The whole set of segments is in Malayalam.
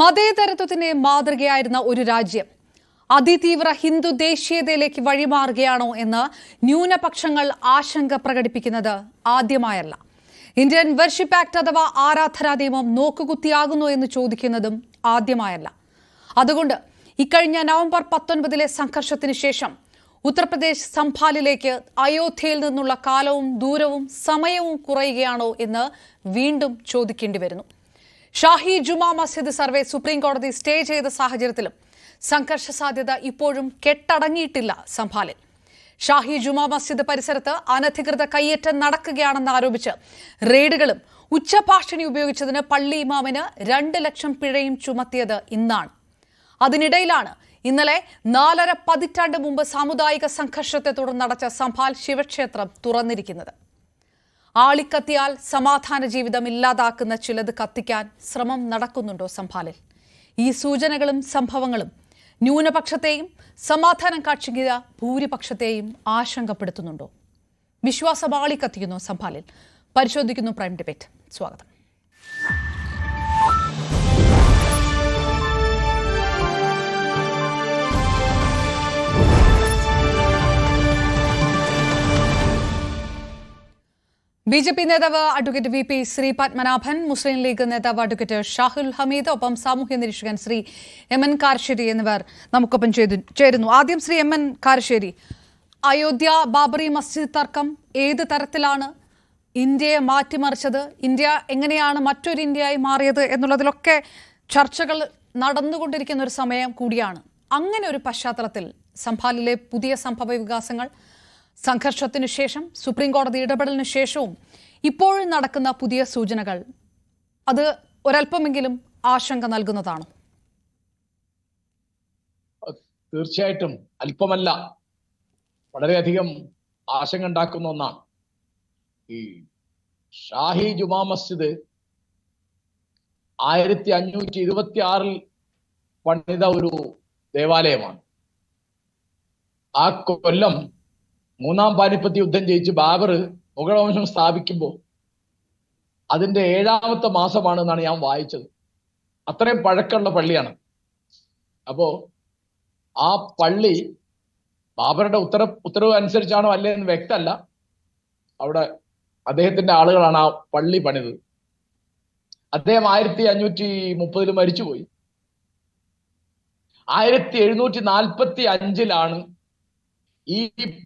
മതേതരത്വത്തിന് മാതൃകയായിരുന്ന ഒരു രാജ്യം അതിതീവ്ര ഹിന്ദു ദേശീയതയിലേക്ക് വഴിമാറുകയാണോ എന്ന് ന്യൂനപക്ഷങ്ങൾ ആശങ്ക പ്രകടിപ്പിക്കുന്നത് ആദ്യമായല്ല. ഇന്ത്യൻ വർഷിപ്പ് ആക്ട് അഥവാ ആരാധനാ നിയമം നോക്കുകുത്തിയാകുന്നു എന്ന് ചോദിക്കുന്നതും ആദ്യമായല്ല. അതുകൊണ്ട് ഇക്കഴിഞ്ഞ നവംബർ 19 സംഘർഷത്തിന് ശേഷം ഉത്തർപ്രദേശ് സംഭാലിലേക്ക് അയോധ്യയിൽ നിന്നുള്ള കാലവും ദൂരവും സമയവും കുറയുകയാണോ എന്ന് വീണ്ടും ചോദിക്കേണ്ടി വരുന്നു. ഷാഹി ജുമാ മസ്ജിദ് സർവേ സുപ്രീം കോടതി സ്റ്റേ ചെയ്ത സാഹചര്യത്തിലും സംഘർഷ സാധ്യത ഇപ്പോഴും കെട്ടടങ്ങിയിട്ടില്ല. സംഭാലിൽ ഷാഹി ജുമാ മസ്ജിദ് പരിസരത്ത് അനധികൃത കയ്യേറ്റം നടക്കുകയാണെന്ന് ആരോപിച്ച് റെയ്ഡുകളും ഉച്ചഭാഷിണി ഉപയോഗിച്ചതിന് പള്ളി ഇമാമിന് 2 ലക്ഷം പിഴയും ചുമത്തിയത് ഇന്നാണ്. അതിനിടയിലാണ് ഇന്നലെ 4.5 പതിറ്റാണ്ട് മുമ്പ് സാമുദായിക സംഘർഷത്തെ തുടർന്ന് അടച്ച സംഭാൽ ശിവക്ഷേത്രം തുറന്നിരിക്കുന്നത്. ആളിക്കത്തിയാൽ സമാധാന ജീവിതം ഇല്ലാതാക്കുന്ന ചിലത് കത്തിക്കാൻ ശ്രമം നടക്കുന്നുണ്ടോ സംഭാലിൽ? ഈ സൂചനകളും സംഭവങ്ങളും ന്യൂനപക്ഷത്തെയും സമാധാനം കാക്ഷിക്കുക ഭൂരിപക്ഷത്തെയും ആശങ്കപ്പെടുത്തുന്നുണ്ടോ? വിശ്വാസം ആളിക്കത്തിക്കുന്നു സംഭാലിൽ. പരിശോധിക്കുന്നു പ്രൈം ഡിബേറ്റ്. സ്വാഗതം. BJP നേതാവ് അഡ്വക്കേറ്റ് VP ശ്രീ പത്മനാഭൻ, മുസ്ലിം ലീഗ് നേതാവ് അഡ്വക്കേറ്റ് ഷാഹുൽ ഹമീദ്, ഒപ്പം സാമൂഹ്യ നിരീക്ഷകൻ ശ്രീ MN കാരശ്ശേരി എന്നിവർ നമുക്കൊപ്പം ചേരുന്നു. ആദ്യം ശ്രീ MN കാരശ്ശേരി, അയോധ്യ ബാബറി മസ്ജിദ് തർക്കം ഏത് തരത്തിലാണ് ഇന്ത്യയെ മാറ്റിമറിച്ചത്? ഇന്ത്യ എങ്ങനെയാണ് മറ്റൊരു ഇന്ത്യയായി മാറിയത് എന്നുള്ളതിലൊക്കെ ചർച്ചകൾ നടന്നുകൊണ്ടിരിക്കുന്ന ഒരു സമയം കൂടിയാണ്. അങ്ങനെ ഒരു പശ്ചാത്തലത്തിൽ സംഭാലിലെ പുതിയ സംഭവ വികാസങ്ങൾ, സംഘർഷത്തിനു ശേഷം സുപ്രീം കോടതി ഇടപെടലിനു ശേഷവും ഇപ്പോഴും നടക്കുന്ന പുതിയ സൂചനകൾ, അത് ഒരല്പമെങ്കിലും ആശങ്ക നൽകുന്നതാണോ? തീർച്ചയായിട്ടും അല്പമല്ല, വളരെയധികം ആശങ്ക ഉണ്ടാക്കുന്ന ഒന്നാണ്. ഈ ഷാഹി ജുമാ മസ്ജിദ് 1526 പണിത ഒരു ദേവാലയമാണ്. ആ കൊല്ലം 3-ാം പാനിപ്പത്ത് യുദ്ധം ജയിച്ച് ബാബർ മുഗൾ വംശം സ്ഥാപിക്കുമ്പോൾ അതിന്റെ 7-ാമത്തെ മാസമാണെന്നാണ് ഞാൻ വായിച്ചത്. അത്രയും പഴക്കമുള്ള പള്ളിയാണ്. അപ്പോ ആ പള്ളി ബാബറുടെ ഉത്തരവ് അനുസരിച്ചാണോ അല്ലേ എന്ന് വ്യക്തമല്ല. അവിടെ അദ്ദേഹത്തിന്റെ ആളുകളാണ് ആ പള്ളി പണിതത്. അദ്ദേഹം 1530 മരിച്ചുപോയി. 1745 ഈ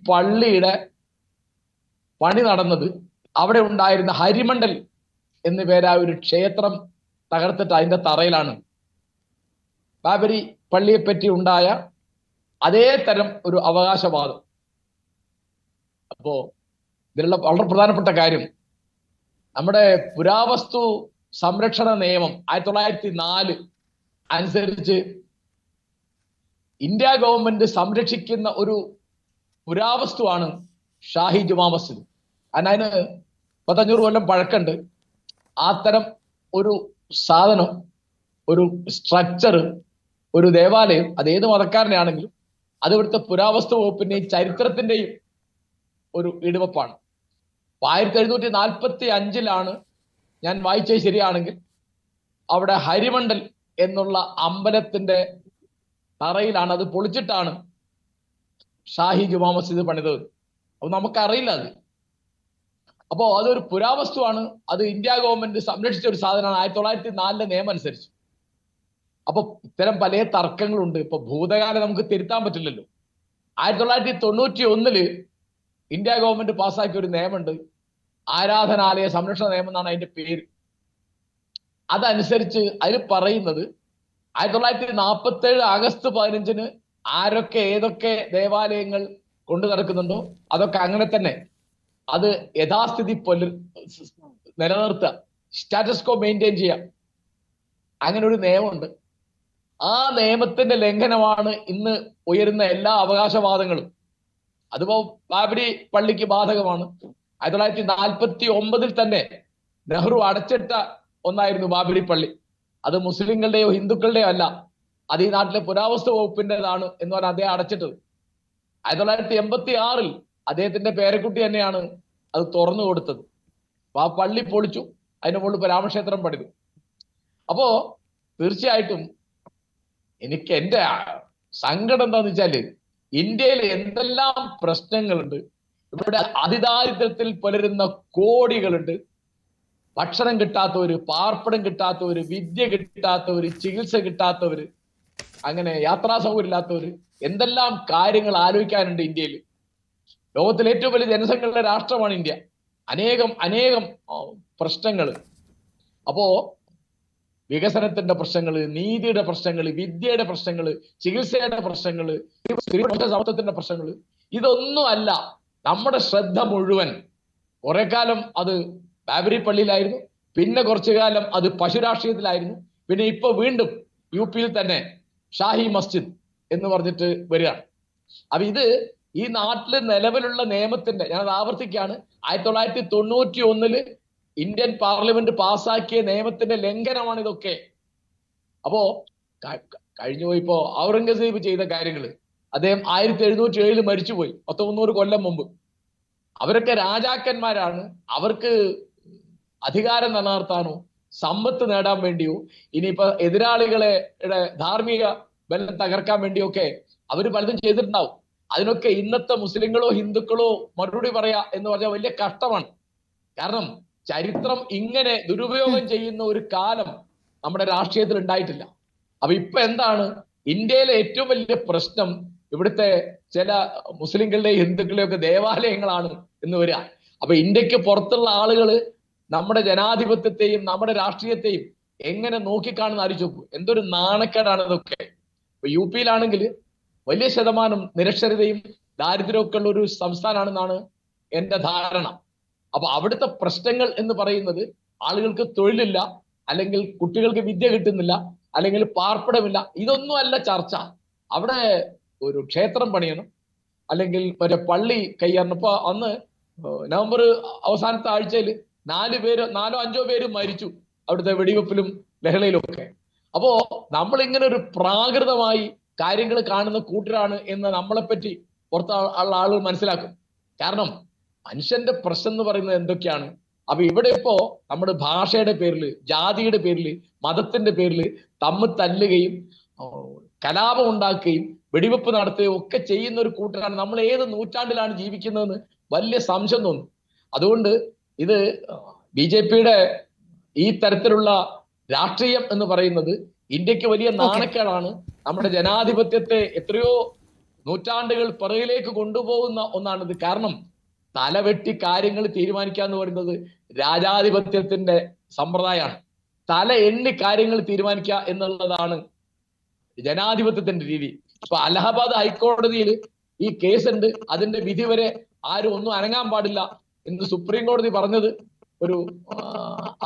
പള്ളിയുടെ പണി നടന്നത്. അവിടെ ഉണ്ടായിരുന്ന ഹരിമണ്ഡൽ എന്നു പേരായ ഒരു ക്ഷേത്രം തകർത്തിട്ട് അതിന്റെ തറയിലാണ് ബാബരി പള്ളിയെപ്പറ്റി ഉണ്ടായ അതേ തരം ഒരു അവകാശവാദം. അപ്പോ ഇതിലുള്ള വളരെ പ്രധാനപ്പെട്ട കാര്യം, നമ്മുടെ പുരാവസ്തു സംരക്ഷണ നിയമം 1904 അനുസരിച്ച് ഇന്ത്യ ഗവൺമെന്റ് സംരക്ഷിക്കുന്ന ഒരു പുരാവസ്തുവാണ് ഷാഹി ജുമാ മസ്ജിദ്. അതിന് 500 കൊല്ലം പഴക്കമുണ്ട്. ആ തരം ഒരു സാധനം, ഒരു സ്ട്രക്ചർ, ഒരു ദേവാലയം, അത് ഏത് മതക്കാരനാണെങ്കിലും അത് ഇവിടുത്തെ പുരാവസ്തു വകുപ്പിന്റെയും ചരിത്രത്തിന്റെയും ഒരു ഇടിവപ്പാണ്. 1745 ഞാൻ വായിച്ചത് ശരിയാണെങ്കിൽ അവിടെ ഹരിമണ്ഡൽ എന്നുള്ള അമ്പലത്തിന്റെ തറയിലാണ്, അത് പൊളിച്ചിട്ടാണ് ഷാഹി ജുമാ മസ്ജിദ് പണിതത്. അപ്പൊ നമുക്കറിയില്ല അത്. അപ്പോ അതൊരു പുരാവസ്തുവാണ്. അത് ഇന്ത്യ ഗവൺമെന്റ് സംരക്ഷിച്ച ഒരു സാധനമാണ് 1904 നിയമം അനുസരിച്ച്. അപ്പൊ ഇത്തരം പല തർക്കങ്ങളുണ്ട്. ഇപ്പൊ ഭൂതകാലം നമുക്ക് തിരുത്താൻ പറ്റില്ലല്ലോ. 1991 ഇന്ത്യ ഗവൺമെന്റ് പാസ്സാക്കിയ ഒരു നിയമമുണ്ട്, ആരാധനാലയ സംരക്ഷണ നിയമം എന്നാണ് അതിന്റെ പേര്. അതനുസരിച്ച് അതിൽ പറയുന്നത് 1947 ആഗസ്റ്റ് 15 ആരൊക്കെ ഏതൊക്കെ ദേവാലയങ്ങൾ കൊണ്ടു നടക്കുന്നുണ്ടോ അതൊക്കെ അങ്ങനെ തന്നെ അത് യഥാസ്ഥിതി നിലനിർത്തുക, സ്റ്റാറ്റസ് കോ മെയിൻറ്റെയിൻ ചെയ്യുക. അങ്ങനെ ഒരു നിയമമുണ്ട്. ആ നിയമത്തിന്റെ ലംഘനമാണ് ഇന്ന് ഉയരുന്ന എല്ലാ അവകാശവാദങ്ങളും. അതിപ്പോ ബാബരി പള്ളിക്ക് ബാധകമാണ്. 1949 തന്നെ നെഹ്റു അടച്ചിട്ട ഒന്നായിരുന്നു ബാബരി പള്ളി. അത് മുസ്ലിങ്ങളുടെയോ ഹിന്ദുക്കളുടെയോ അല്ല, അത് ഈ നാട്ടിലെ പുരാവസ്തു വകുപ്പിൻ്റെതാണ് എന്ന് പറഞ്ഞാൽ അദ്ദേഹം അടച്ചിട്ടത്. 1986 അദ്ദേഹത്തിന്റെ പേരക്കുട്ടി തന്നെയാണ് അത് തുറന്നു കൊടുത്തത്. അപ്പൊ ആ പള്ളി പൊളിച്ചു, അതിന്റെ മുകളിൽ രാമക്ഷേത്രം പണിതു. അപ്പോ തീർച്ചയായിട്ടും എനിക്ക് എന്റെ സങ്കടം എന്താന്ന് വെച്ചാല് ഇന്ത്യയിൽ എന്തെല്ലാം പ്രശ്നങ്ങളുണ്ട്. ഇവിടെ അതിദാരിദ്ര്യത്തിൽ പുലരുന്ന കോടികളുണ്ട്. ഭക്ഷണം കിട്ടാത്തവര്, പാർപ്പിടം കിട്ടാത്തവര്, വിദ്യ കിട്ടാത്തവര്, ചികിത്സ കിട്ടാത്തവര്, അങ്ങനെ യാത്രാ സൗകര്യം ഇല്ലാത്തവര്, എന്തെല്ലാം കാര്യങ്ങൾ ആലോചിക്കാനുണ്ട് ഇന്ത്യയിൽ. ലോകത്തിലെ ഏറ്റവും വലിയ ജനസംഖ്യയുള്ള രാഷ്ട്രമാണ് ഇന്ത്യ. അനേകം പ്രശ്നങ്ങൾ. അപ്പോ വികസനത്തിന്റെ പ്രശ്നങ്ങൾ, നീതിയുടെ പ്രശ്നങ്ങൾ, വിദ്യയുടെ പ്രശ്നങ്ങൾ, ചികിത്സയുടെ പ്രശ്നങ്ങൾ, സ്ത്രീ സമത്വത്തിന്റെ പ്രശ്നങ്ങൾ, ഇതൊന്നും അല്ല. നമ്മുടെ ശ്രദ്ധ മുഴുവൻ കുറെ കാലം അത് ബാബരി പള്ളിയിലായിരുന്നു, പിന്നെ കുറച്ചു കാലം അത് പശുരാഷ്ട്രീയത്തിലായിരുന്നു, പിന്നെ ഇപ്പൊ വീണ്ടും യുപിയിൽ തന്നെ ഷാഹി മസ്ജിദ് എന്ന് പറഞ്ഞിട്ട് വരികയാണ്. അപ്പൊ ഇത് ഈ നാട്ടില് നിലവിലുള്ള നിയമത്തിന്റെ, ഞാനത് ആവർത്തിക്കുകയാണ്, 1991 ഇന്ത്യൻ പാർലമെന്റ് പാസ്സാക്കിയ നിയമത്തിന്റെ ലംഘനമാണ് ഇതൊക്കെ. അപ്പോ കഴിഞ്ഞുപോയിപ്പോ ഔറംഗസീബ് ചെയ്ത കാര്യങ്ങള്, അദ്ദേഹം 1707 മരിച്ചുപോയി, 300 കൊല്ലം മുമ്പ്. അവരൊക്കെ രാജാക്കന്മാരാണ്. അവർക്ക് അധികാരം നിലനിർത്താനോ സമ്പത്ത് നേടാൻ വേണ്ടിയോ ഇനിയിപ്പോ എതിരാളികളെ ധാർമ്മിക ബലം തകർക്കാൻ വേണ്ടിയോ ഒക്കെ അവര് പലതും ചെയ്തിട്ടുണ്ടാവും. അതിനൊക്കെ ഇന്നത്തെ മുസ്ലിങ്ങളോ ഹിന്ദുക്കളോ മറുപടി പറയാ എന്ന് പറഞ്ഞാൽ വലിയ കഷ്ടമാണ്. കാരണം ചരിത്രം ഇങ്ങനെ ദുരുപയോഗം ചെയ്യുന്ന ഒരു കാലം നമ്മുടെ രാഷ്ട്രീയത്തിൽ ഉണ്ടായിട്ടില്ല. അപ്പൊ ഇപ്പൊ എന്താണ് ഇന്ത്യയിലെ ഏറ്റവും വലിയ പ്രശ്നം? ഇവിടുത്തെ ചില മുസ്ലിങ്ങളുടെയും ഹിന്ദുക്കളുടെയും ഒക്കെ ദേവാലയങ്ങളാണ് എന്ന് വരിക. അപ്പൊ ഇന്ത്യക്ക് പുറത്തുള്ള ആളുകള് നമ്മുടെ ജനാധിപത്യത്തെയും നമ്മുടെ രാഷ്ട്രീയത്തെയും എങ്ങനെ നോക്കിക്കാണുന്ന ആലോചിച്ചു. എന്തൊരു നാണക്കേടാണ് ഇതൊക്കെ. ഇപ്പൊ യുപിയിലാണെങ്കിൽ വലിയ ശതമാനം നിരക്ഷരതയും ദാരിദ്ര്യമൊക്കെ ഉള്ള ഒരു സംസ്ഥാനമാണെന്നാണ് എന്റെ ധാരണ. അപ്പൊ അവിടുത്തെ പ്രശ്നങ്ങൾ എന്ന് പറയുന്നത് ആളുകൾക്ക് തൊഴിലില്ല, അല്ലെങ്കിൽ കുട്ടികൾക്ക് വിദ്യ കിട്ടുന്നില്ല, അല്ലെങ്കിൽ പാർപ്പിടമില്ല. ഇതൊന്നും അല്ല ചർച്ച. അവിടെ ഒരു ക്ഷേത്രം പണിയണം, അല്ലെങ്കിൽ മറ്റേ പള്ളി കയ്യേറണം. ഇപ്പൊ അന്ന് നവംബർ അവസാനത്തെ ആഴ്ചയിൽ 4 5 പേര് മരിച്ചു അവിടുത്തെ വെടിവെപ്പിലും ലഹളയിലും ഒക്കെ. അപ്പോ നമ്മൾ ഇങ്ങനെ ഒരു പ്രാകൃതമായി കാര്യങ്ങൾ കാണുന്ന കൂട്ടരാണ് എന്ന് നമ്മളെപ്പറ്റി പുറത്ത് ഉള്ള ആളുകൾ മനസ്സിലാക്കും. കാരണം മനുഷ്യന്റെ പ്രശ്നം എന്ന് പറയുന്നത് എന്തൊക്കെയാണ്? അപ്പൊ ഇവിടെ ഇപ്പോ നമ്മുടെ ഭാഷയുടെ പേരിൽ, ജാതിയുടെ പേരിൽ, മതത്തിന്റെ പേരിൽ തമ്മിൽ തല്ലുകയും കലാപം ഉണ്ടാക്കുകയും വെടിവെപ്പ് നടത്തുകയും ഒക്കെ ചെയ്യുന്ന ഒരു കൂട്ടരാണ്. നമ്മൾ ഏത് നൂറ്റാണ്ടിലാണ് ജീവിക്കുന്നതെന്ന് വലിയ സംശയം തോന്നും. അതുകൊണ്ട് ഇത് BJP-യുടെ ഈ തരത്തിലുള്ള രാഷ്ട്രീയം എന്ന് പറയുന്നത് ഇന്ത്യക്ക് വലിയ നാണക്കേടാണ്. നമ്മുടെ ജനാധിപത്യത്തെ എത്രയോ നൂറ്റാണ്ടുകൾ പിറകിലേക്ക് കൊണ്ടുപോകുന്ന ഒന്നാണിത്. കാരണം തലവെട്ടി കാര്യങ്ങൾ തീരുമാനിക്കുക എന്ന് പറയുന്നത് രാജാധിപത്യത്തിന്റെ സമ്പ്രദായമാണ്. തല എണ്ണി കാര്യങ്ങൾ തീരുമാനിക്കുക എന്നുള്ളതാണ് ജനാധിപത്യത്തിന്റെ രീതി. ഇപ്പൊ അലഹബാദ് ഹൈക്കോടതിയിൽ ഈ കേസുണ്ട്. അതിന്റെ വിധി വരെ ആരും ഒന്നും അനങ്ങാൻ പാടില്ല എന്ന് സുപ്രീം കോടതി പറഞ്ഞത് ഒരു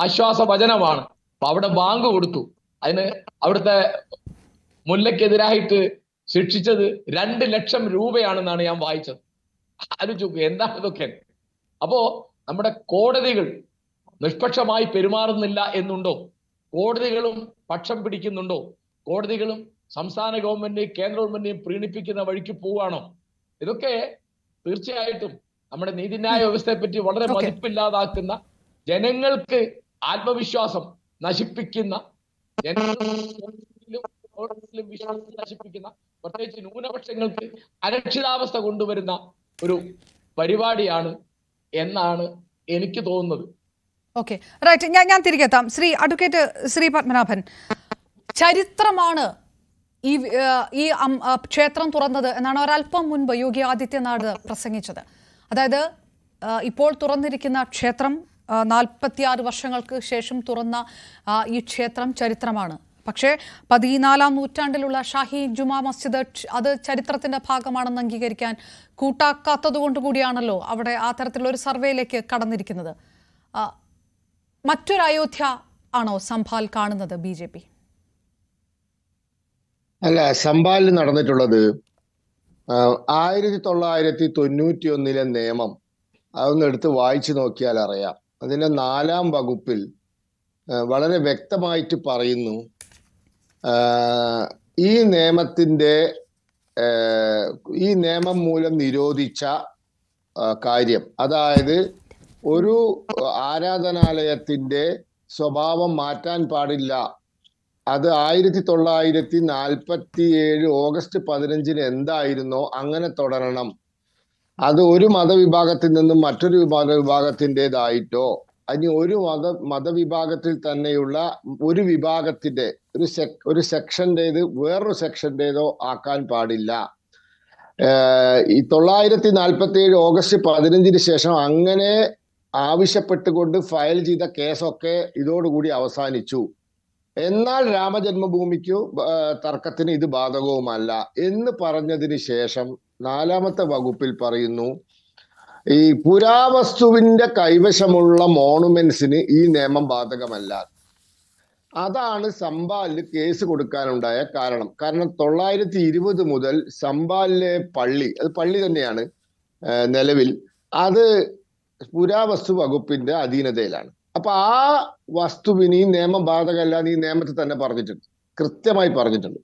ആശ്വാസ വചനമാണ്. അപ്പൊ അവിടെ ബാങ്ക് കൊടുത്തു. അതിന് അവിടുത്തെ മുല്ലയ്ക്കെതിരായിട്ട് ശിക്ഷിച്ചത് 2 ലക്ഷം രൂപയാണെന്നാണ് ഞാൻ വായിച്ചത്. ആലോചിച്ചു എന്താണ് ഇതൊക്കെ. അപ്പോ നമ്മുടെ കോടതികൾ നിഷ്പക്ഷമായി പെരുമാറുന്നില്ല എന്നുണ്ടോ? കോടതികളും പക്ഷം പിടിക്കുന്നുണ്ടോ? കോടതികളും സംസ്ഥാന ഗവൺമെന്റിനെയും കേന്ദ്ര ഗവൺമെന്റിനെയും പ്രീണിപ്പിക്കുന്ന വഴിക്ക് പോവുകയാണോ? ഇതൊക്കെ തീർച്ചയായിട്ടും നമ്മുടെ നീതിന്യായ വ്യവസ്ഥയെ പറ്റി വളരെ മതിപ്പില്ലാതാക്കുന്ന, ജനങ്ങൾക്ക് ആത്മവിശ്വാസം നശിപ്പിക്കുന്ന, വിശ്വാസം നശിപ്പിക്കുന്ന, പ്രത്യേകിച്ച് ന്യൂനപക്ഷങ്ങൾക്ക് അരക്ഷിതാവസ്ഥ കൊണ്ടുവരുന്ന ഒരു പരിപാടിയാണ് എന്നാണ് എനിക്ക് തോന്നുന്നത്. Okay, right. ഞാൻ തിരികെ എത്താം. അഡ്വക്കേറ്റ് ശ്രീ പത്മനാഭൻ, ചരിത്രമാണ് ഈ ക്ഷേത്രം തുറന്നത് എന്നാണ് ഒരല്പം മുൻപ് യോഗി ആദിത്യനാഥ് പ്രസംഗിച്ചത്. അതായത് ഇപ്പോൾ തുറന്നിരിക്കുന്ന ക്ഷേത്രം 46 വർഷങ്ങൾക്ക് ശേഷം തുറന്ന ഈ ക്ഷേത്രം ചരിത്രമാണ്. പക്ഷേ 14-ാം നൂറ്റാണ്ടിലുള്ള ഷാഹി ജുമാ മസ്ജിദ് അത് ചരിത്രത്തിന്റെ ഭാഗമാണെന്ന് അംഗീകരിക്കാൻ കൂട്ടാക്കാത്തതുകൊണ്ട് കൂടിയാണല്ലോ അവിടെ ആ തരത്തിലുള്ള ഒരു സർവേയിലേക്ക് കടന്നിരിക്കുന്നത്. മറ്റൊരു അയോധ്യ ആണോ സംഭാൽ കാണുന്നത് BJP? അല്ല, സംഭാലിൽ നടന്നിട്ടുള്ളത് 1991 നിയമം അതൊന്ന് എടുത്ത് വായിച്ചു നോക്കിയാൽ അറിയാം. അതിന്റെ 4-ാം വകുപ്പിൽ വളരെ വ്യക്തമായിട്ട് പറയുന്നു, ഈ നിയമം മൂലം നിരോധിച്ച കാര്യം, അതായത് ഒരു ആരാധനാലയത്തിന്റെ സ്വഭാവം മാറ്റാൻ പാടില്ല അത് 1947 ഓഗസ്റ്റ് 15 എന്തായിരുന്നോ അങ്ങനെ തുടരണം. അത് ഒരു മതവിഭാഗത്തിൽ നിന്നും മറ്റൊരു മതവിഭാഗത്തിൻ്റെതായിട്ടോ ഇനി ഒരു മതവിഭാഗത്തിൽ തന്നെയുള്ള ഒരു വിഭാഗത്തിന്റെ ഒരു സെക്ഷൻ്റെത് വേറൊരു സെക്ഷൻ്റെതോ ആക്കാൻ പാടില്ല. ഈ 1947 ഓഗസ്റ്റ് 15 ശേഷം അങ്ങനെ ആവശ്യപ്പെട്ടുകൊണ്ട് ഫയൽ ചെയ്ത കേസൊക്കെ ഇതോടുകൂടി അവസാനിച്ചു. എന്നാൽ രാമജന്മഭൂമിക്കു തർക്കത്തിന് ഇത് ബാധകവുമല്ല എന്ന് പറഞ്ഞതിന് ശേഷം 4ാമത്തെ വകുപ്പിൽ പറയുന്നു, ഈ പുരാവസ്തുവിന്റെ കൈവശമുള്ള മോണുമെന്റ്സിന് ഈ നിയമം ബാധകമല്ല. അതാണ് സംബാലിന് കേസ് കൊടുക്കാനുണ്ടായ കാരണം. 920 മുതൽ സംബാലിലെ പള്ളി, അത് പള്ളി തന്നെയാണ് നിലവിൽ, അത് പുരാവസ്തു വകുപ്പിന്റെ അധീനതയിലാണ്. അപ്പൊ ആ വസ്തുവിന് ഈ നിയമം ബാധകമല്ല എന്ന് ഈ നിയമത്തിൽ തന്നെ പറഞ്ഞിട്ടുണ്ട്, കൃത്യമായി പറഞ്ഞിട്ടുണ്ട്.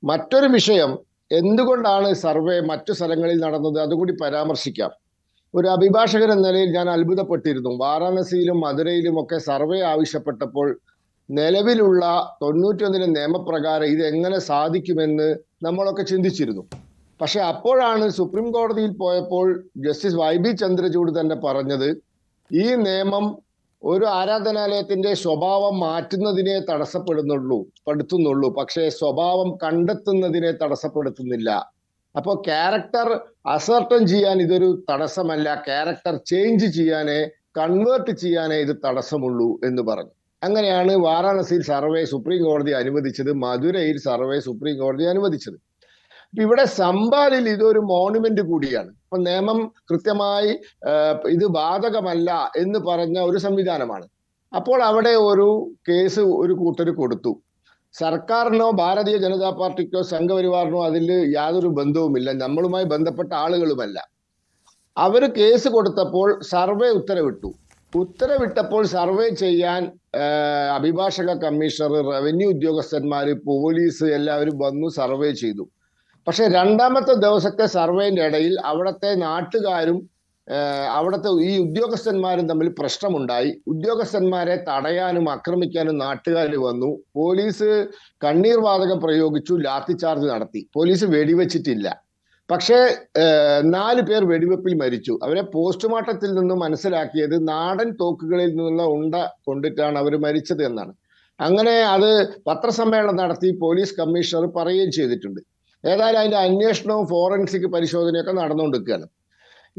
മറ്റൊരു വിഷയം, എന്തുകൊണ്ടാണ് സർവേ മറ്റു സ്ഥലങ്ങളിൽ നടന്നത് അതുകൂടി പരാമർശിക്കാം. ഒരു അഭിഭാഷകൻ എന്ന നിലയിൽ ഞാൻ അത്ഭുതപ്പെട്ടിരുന്നു. വാരാണസിയിലും മധുരയിലും ഒക്കെ സർവേ ആവശ്യപ്പെട്ടപ്പോൾ നിലവിലുള്ള 91 നിയമപ്രകാരം ഇത് എങ്ങനെ സാധിക്കുമെന്ന് നമ്മളൊക്കെ ചിന്തിച്ചിരുന്നു. പക്ഷെ അപ്പോഴാണ് സുപ്രീം കോടതിയിൽ പോയപ്പോൾ ജസ്റ്റിസ് YB ചന്ദ്രചൂഡ് തന്നെ പറഞ്ഞത്, ഈ നിയമം ഒരു ആരാധനാലയത്തിന്റെ സ്വഭാവം മാറ്റുന്നതിനെ തടസ്സപ്പെടുത്തുന്നുള്ളൂ, പക്ഷേ സ്വഭാവം കണ്ടെത്തുന്നതിനെ തടസ്സപ്പെടുത്തുന്നില്ല. അപ്പോൾ ക്യാരക്ടർ അസർട്ടൻ ചെയ്യാൻ ഇതൊരു തടസ്സമല്ല, ക്യാരക്ടർ ചേഞ്ച് ചെയ്യാനേ, കൺവേർട്ട് ചെയ്യാനേ ഇത് തടസ്സമുള്ളൂ എന്ന് പറഞ്ഞു. അങ്ങനെയാണ് വാരാണസിയിൽ സർവേ സുപ്രീം കോടതി അനുവദിച്ചത്, മധുരയിൽ സർവേ സുപ്രീം കോടതി അനുവദിച്ചത്. ഇവിടെ സംബാലിൽ ഇതൊരു മോണുമെന്റ് കൂടിയാണ്. അപ്പൊ നിയമം കൃത്യമായി ഇത് ബാധകമല്ല എന്ന് പറഞ്ഞ ഒരു സംവിധാനമാണ്. അപ്പോൾ അവിടെ ഒരു കേസ് ഒരു കൂട്ടർ കൊടുത്തു. സർക്കാരിനോ ഭാരതീയ ജനതാ പാർട്ടിക്കോ സംഘപരിവാറിനോ അതിൽ യാതൊരു ബന്ധവുമില്ല, നമ്മളുമായി ബന്ധപ്പെട്ട ആളുകളുമല്ല. അവര് കേസ് കൊടുത്തപ്പോൾ സർവേ ഉത്തരവിട്ടപ്പോൾ സർവേ ചെയ്യാൻ അഭിഭാഷക കമ്മീഷണർ, റവന്യൂ ഉദ്യോഗസ്ഥന്മാര്, പോലീസ് എല്ലാവരും വന്നു സർവേ ചെയ്തു. പക്ഷെ 2ാമത്തെ ദിവസത്തെ സർവേന്റെ ഇടയിൽ അവിടുത്തെ നാട്ടുകാരും അവിടുത്തെ ഈ ഉദ്യോഗസ്ഥന്മാരും തമ്മിൽ പ്രശ്നമുണ്ടായി. ഉദ്യോഗസ്ഥന്മാരെ തടയാനും ആക്രമിക്കാനും നാട്ടുകാർ വന്നു. പോലീസ് കണ്ണീർ വാതകം പ്രയോഗിച്ചു, ലാത്തിചാർജ് നടത്തി. പോലീസ് വെടിവെച്ചിട്ടില്ല. പക്ഷേ 4 പേർ വെടിവെപ്പിൽ മരിച്ചു. അവരെ പോസ്റ്റ്മോർട്ടത്തിൽ നിന്ന് മനസ്സിലാക്കിയത് നാടൻ തോക്കുകളിൽ നിന്നുള്ള ഉണ്ട കൊണ്ടിട്ടാണ് അവർ മരിച്ചത് എന്നാണ്. അങ്ങനെ അത് പത്രസമ്മേളനം നടത്തി പോലീസ് കമ്മീഷണർ പറയുകയും ചെയ്തിട്ടുണ്ട്. ഏതായാലും അതിന്റെ അന്വേഷണവും ഫോറൻസിക് പരിശോധനയൊക്കെ നടന്നുകൊണ്ടിരിക്കുകയാണ്.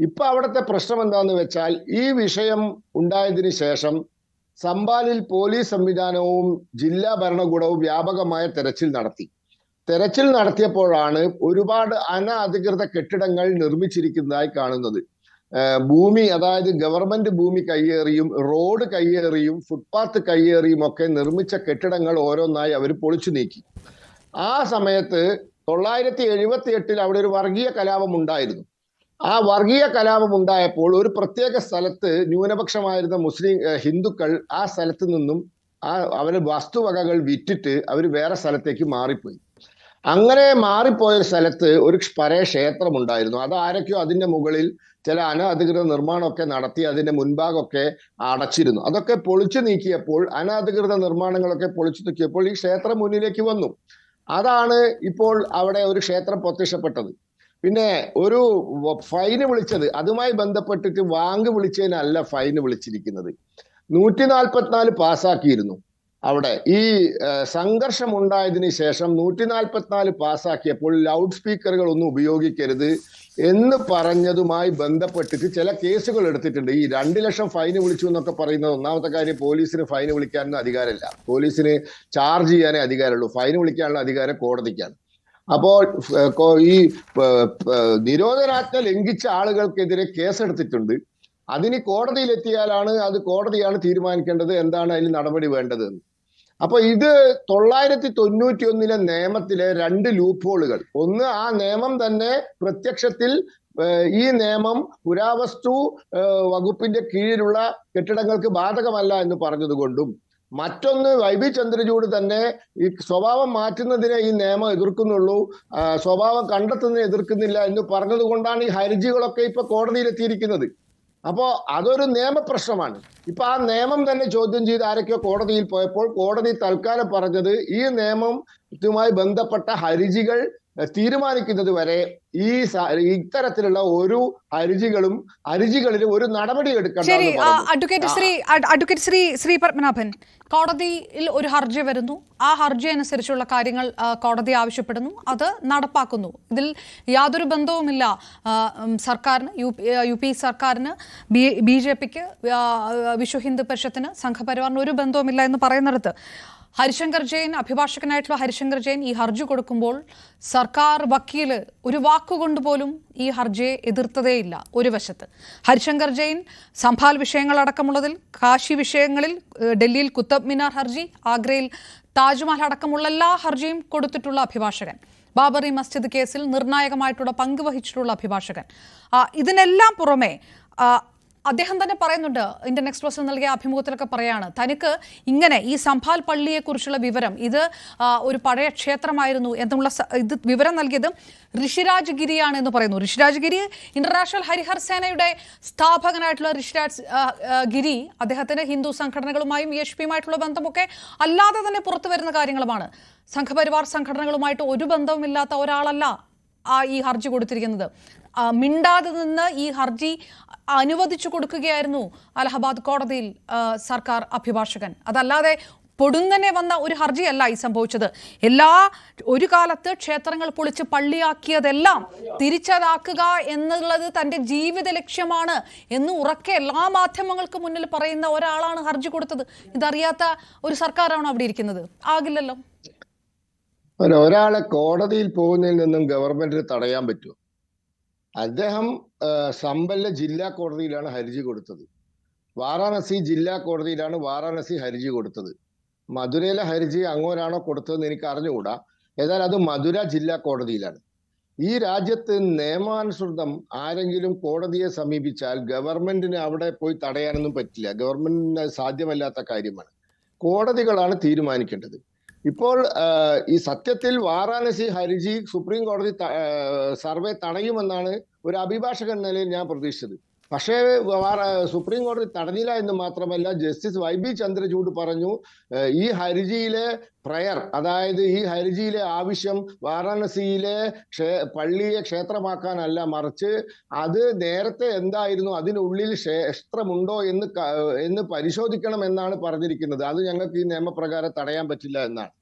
ഇപ്പൊ അവിടുത്തെ പ്രശ്നം എന്താന്ന് വെച്ചാൽ, ഈ വിഷയം ഉണ്ടായതിനു ശേഷം സംബാലിൽ പോലീസ് സംവിധാനവും ജില്ലാ ഭരണകൂടവും വ്യാപകമായ തെരച്ചിൽ നടത്തിയപ്പോഴാണ് ഒരുപാട് അനധികൃത കെട്ടിടങ്ങൾ നിർമ്മിച്ചിരിക്കുന്നതായി കാണുന്നത്. ഭൂമി, അതായത് ഗവൺമെന്റ് ഭൂമി കയ്യേറിയും റോഡ് കയ്യേറിയും ഫുട്പാത്ത് കയ്യേറിയും ഒക്കെ നിർമ്മിച്ച കെട്ടിടങ്ങൾ ഓരോന്നായി അവർ പൊളിച്ചു നീക്കി. ആ സമയത്ത് 978 അവിടെ ഒരു വർഗീയ കലാപം ഉണ്ടായിരുന്നു. ആ വർഗീയ കലാപം ഉണ്ടായപ്പോൾ ഒരു പ്രത്യേക സ്ഥലത്ത് ന്യൂനപക്ഷമായിരുന്ന ഹിന്ദുക്കൾ ആ സ്ഥലത്ത് നിന്നും അവര് വസ്തുവകകൾ വിറ്റിട്ട് അവർ വേറെ സ്ഥലത്തേക്ക് മാറിപ്പോയി. അങ്ങനെ മാറിപ്പോയ സ്ഥലത്ത് ഒരു പഴയ ക്ഷേത്രം ഉണ്ടായിരുന്നു. അത് ആരൊക്കെയോ അതിന്റെ മുകളിൽ ചില അനധികൃത നിർമ്മാണമൊക്കെ നടത്തി അതിന്റെ മുൻഭാഗമൊക്കെ അടച്ചിരുന്നു. അതൊക്കെ പൊളിച്ചു നീക്കിയപ്പോൾ, അനധികൃത നിർമ്മാണങ്ങളൊക്കെ പൊളിച്ചു നീക്കിയപ്പോൾ ഈ ക്ഷേത്രം മുന്നിലേക്ക് വന്നു. അതാണ് ഇപ്പോൾ അവിടെ ഒരു ക്ഷേത്രം പ്രത്യക്ഷപ്പെട്ടത്. പിന്നെ ഒരു ഫൈന് വിളിച്ചത്, അതുമായി ബന്ധപ്പെട്ടിട്ട് വാങ്ക് വിളിച്ചതിനല്ല ഫൈന് വിളിച്ചിരിക്കുന്നത്. 144 പാസ്സാക്കിയിരുന്നു. അവിടെ ഈ സംഘർഷം ഉണ്ടായതിനു ശേഷം 144 പാസ്സാക്കിയപ്പോൾ ലൗഡ് സ്പീക്കറുകൾ ഒന്നും ഉപയോഗിക്കരുത് എന്ന് പറഞ്ഞതുമായി ബന്ധപ്പെട്ടിട്ട് ചില കേസുകൾ എടുത്തിട്ടുണ്ട്. ഈ 2 ലക്ഷം ഫൈന് വിളിച്ചു എന്നൊക്കെ പറയുന്നത്, ഒന്നാമത്തെ കാര്യം, പോലീസിന് ഫൈന് വിളിക്കാനൊന്നും അധികാരമില്ല. പോലീസിന് ചാർജ് ചെയ്യാനേ അധികാരമുള്ളൂ. ഫൈന് വിളിക്കാനുള്ള അധികാരം കോടതിക്കാണ്. അപ്പോൾ ഈ നിരോധനാജ്ഞ ലംഘിച്ച ആളുകൾക്കെതിരെ കേസെടുത്തിട്ടുണ്ട്. അതിന് കോടതിയിലെത്തിയാലാണ് അത് കോടതിയാണ് തീരുമാനിക്കേണ്ടത് എന്താണ് അതിൽ നടപടി വേണ്ടത് എന്ന്. അപ്പൊ ഇത് 991 നിയമത്തിലെ 2 ലൂപ്ഹോളുകൾ. ഒന്ന്, ആ നിയമം തന്നെ പ്രത്യക്ഷത്തിൽ ഈ നിയമം പുരാവസ്തു വകുപ്പിന്റെ കീഴിലുള്ള കെട്ടിടങ്ങൾക്ക് ബാധകമല്ല എന്ന് പറഞ്ഞതുകൊണ്ടും, മറ്റൊന്ന് YB ചന്ദ്രചൂഡ് തന്നെ ഈ സ്വഭാവം മാറ്റുന്നതിനെ ഈ നിയമം എതിർക്കുന്നുള്ളൂ, സ്വഭാവം കണ്ടെത്തുന്നതിനെ എതിർക്കുന്നില്ല എന്ന് പറഞ്ഞത് കൊണ്ടാണ് ഈ ഹർജികളൊക്കെ ഇപ്പൊ കോടതിയിലെത്തിയിരിക്കുന്നത്. അപ്പോ അതൊരു നിയമപ്രശ്നമാണ്. ഇപ്പൊ ആ നിയമം തന്നെ ചോദ്യം ചെയ്ത് ആരൊക്കെയോ കോടതിയിൽ പോയപ്പോൾ കോടതി തൽക്കാലം പറഞ്ഞത് ഈ നിയമവുമായി ബന്ധപ്പെട്ട ഹർജികൾ തീരുമാനിക്കുന്നത് വരെ ഇത്തരത്തിലുള്ള ഒരു ഹർജികളിൽ ഒരു നടപടി എടുക്കണം. ശരി, അഡ്വക്കേറ്റ് ശ്രീ പത്മനാഭൻ, കോടതിയിൽ ഒരു ഹർജി വരുന്നു, ആ ഹർജി അനുസരിച്ചുള്ള കാര്യങ്ങൾ കോടതി ആവശ്യപ്പെടുന്നു, അത് നടപ്പാക്കുന്നു. ഇതിൽ യാതൊരു ബന്ധവുമില്ല സർക്കാരിന്, യു പി സർക്കാരിന്, BJPക്ക്, വിശ്വ ഹിന്ദു പരിഷത്തിന്, സംഘപരിവാറിന് ഒരു ബന്ധവുമില്ല എന്ന് പറയുന്നിടത്ത് ഹരിശങ്കർ ജെയിൻ, അഭിഭാഷകനായിട്ടുള്ള ഹരിശങ്കർ ജെയിൻ ഈ ഹർജി കൊടുക്കുമ്പോൾ സർക്കാർ വക്കീല് ഒരു വാക്കുകൊണ്ട് പോലും ഈ ഹർജിയെ എതിർത്തതേയില്ല. ഒരു വശത്ത് ഹരിശങ്കർ ജെയിൻ സംഭാൽ വിഷയങ്ങളടക്കമുള്ളതിൽ, കാശി വിഷയങ്ങളിൽ, ഡൽഹിയിൽ കുത്തബ് മിനാർ ഹർജി, ആഗ്രയിൽ താജ്മഹൽ അടക്കമുള്ള എല്ലാ ഹർജിയും കൊടുത്തിട്ടുള്ള അഭിഭാഷകൻ, ബാബറി മസ്ജിദ് കേസിൽ നിർണായകമായിട്ടുള്ള പങ്ക് വഹിച്ചിട്ടുള്ള അഭിഭാഷകൻ. ഇതിനെല്ലാം പുറമെ അദ്ദേഹം തന്നെ പറയുന്നുണ്ട്, ഇന്ത്യൻ എക്സ്പ്രസിൽ നൽകിയ അഭിമുഖത്തിലൊക്കെ പറയാണ്, തനിക്ക് ഇങ്ങനെ ഈ സംഭാൽ പള്ളിയെക്കുറിച്ചുള്ള വിവരം, ഇത് ഒരു പഴയ ക്ഷേത്രമായിരുന്നു എന്നുള്ള ഇത് വിവരം നൽകിയത് ഋഷിരാജ് ഗിരിയാണ് എന്ന് പറയുന്നു. ഋഷിരാജ് ഗിരി ഇന്റർനാഷണൽ ഹരിഹർ സേനയുടെ സ്ഥാപകനായിട്ടുള്ള ഋഷിരാജ് ഗിരി, അദ്ദേഹത്തിന് ഹിന്ദു സംഘടനകളുമായും VHPയുമായിട്ടുള്ള ബന്ധമൊക്കെ അല്ലാതെ തന്നെ പുറത്തു വരുന്ന കാര്യങ്ങളുമാണ്. സംഘപരിവാർ സംഘടനകളുമായിട്ട് ഒരു ബന്ധവുമില്ലാത്ത ഒരാളല്ല ഈ ഹർജി കൊടുത്തിരിക്കുന്നത്. മിണ്ടാതെ നിന്ന് ഈ ഹർജി അനുവദിച്ചു കൊടുക്കുകയായിരുന്നു അലഹബാദ് കോടതിയിൽ സർക്കാർ അഭിഭാഷകൻ. അതല്ലാതെ പൊടുന്നനെ വന്ന ഒരു ഹർജിയല്ല ഈ സംഭവിച്ചത്. ഒരു കാലത്ത് ക്ഷേത്രങ്ങൾ പൊളിച്ച് പള്ളിയാക്കിയതെല്ലാം തിരിച്ചതാക്കുക എന്നുള്ളത് തന്റെ ജീവിത ലക്ഷ്യമാണ് എന്ന് ഉറക്കെ എല്ലാ മാധ്യമങ്ങൾക്ക് മുന്നിൽ പറയുന്ന ഒരാളാണ് ഹർജി കൊടുത്തത്. ഇതറിയാത്ത ഒരു സർക്കാരാണോ അവിടെ ഇരിക്കുന്നത്? ആകില്ലല്ലോ. ഒരാളെ കോടതിയിൽ പോകുന്നതിൽ നിന്നും ഗവൺമെന്റിന് തടയാൻ പറ്റുമോ? അദ്ദേഹം സംബലിലെ ജില്ലാ കോടതിയിലാണ് ഹർജി കൊടുത്തത്. വാരാണസി ജില്ലാ കോടതിയിലാണ് വാരാണസി ഹർജി കൊടുത്തത്. മധുരയിലെ ഹർജി അങ്ങോട്ടാണോ കൊടുത്തതെന്ന് എനിക്ക് അറിഞ്ഞുകൂടാ. ഏതായാലും അത് മധുര ജില്ലാ കോടതിയിലാണ്. ഈ രാജ്യത്ത് നിയമാനുസൃതം ആരെങ്കിലും കോടതിയെ സമീപിച്ചാൽ ഗവൺമെന്റിന് അവിടെ പോയി തടയാനൊന്നും പറ്റില്ല. ഗവൺമെന്റിന് സാധ്യമല്ലാത്ത കാര്യമാണ്. കോടതികളാണ് തീരുമാനിക്കേണ്ടത്. ഇപ്പോൾ ഈ സത്യത്തിൽ വാരാണസി ഹർജി സുപ്രീം കോടതി സർവേ തടയുമെന്നാണ് ഒരു അഭിഭാഷകൻ നിലയിൽ ഞാൻ പ്രതീക്ഷിച്ചത്. പക്ഷേ സുപ്രീം കോടതി തടഞ്ഞില്ല എന്ന് മാത്രമല്ല, ജസ്റ്റിസ് YB ചന്ദ്രചൂഡ് പറഞ്ഞു, ഈ ഹർജിയിലെ പ്രയർ, അതായത് ഈ ഹർജിയിലെ ആവശ്യം വാരാണസിയിലെ പള്ളിയെ ക്ഷേത്രമാക്കാനല്ല, മറിച്ച് അത് നേരത്തെ എന്തായിരുന്നു, അതിനുള്ളിൽ ക്ഷേത്രമുണ്ടോ എന്ന് പരിശോധിക്കണം എന്നാണ് പറഞ്ഞിരിക്കുന്നത്. അത് ഞങ്ങൾക്ക് ഈ നിയമപ്രകാരം തടയാൻ പറ്റില്ല എന്നാണ്.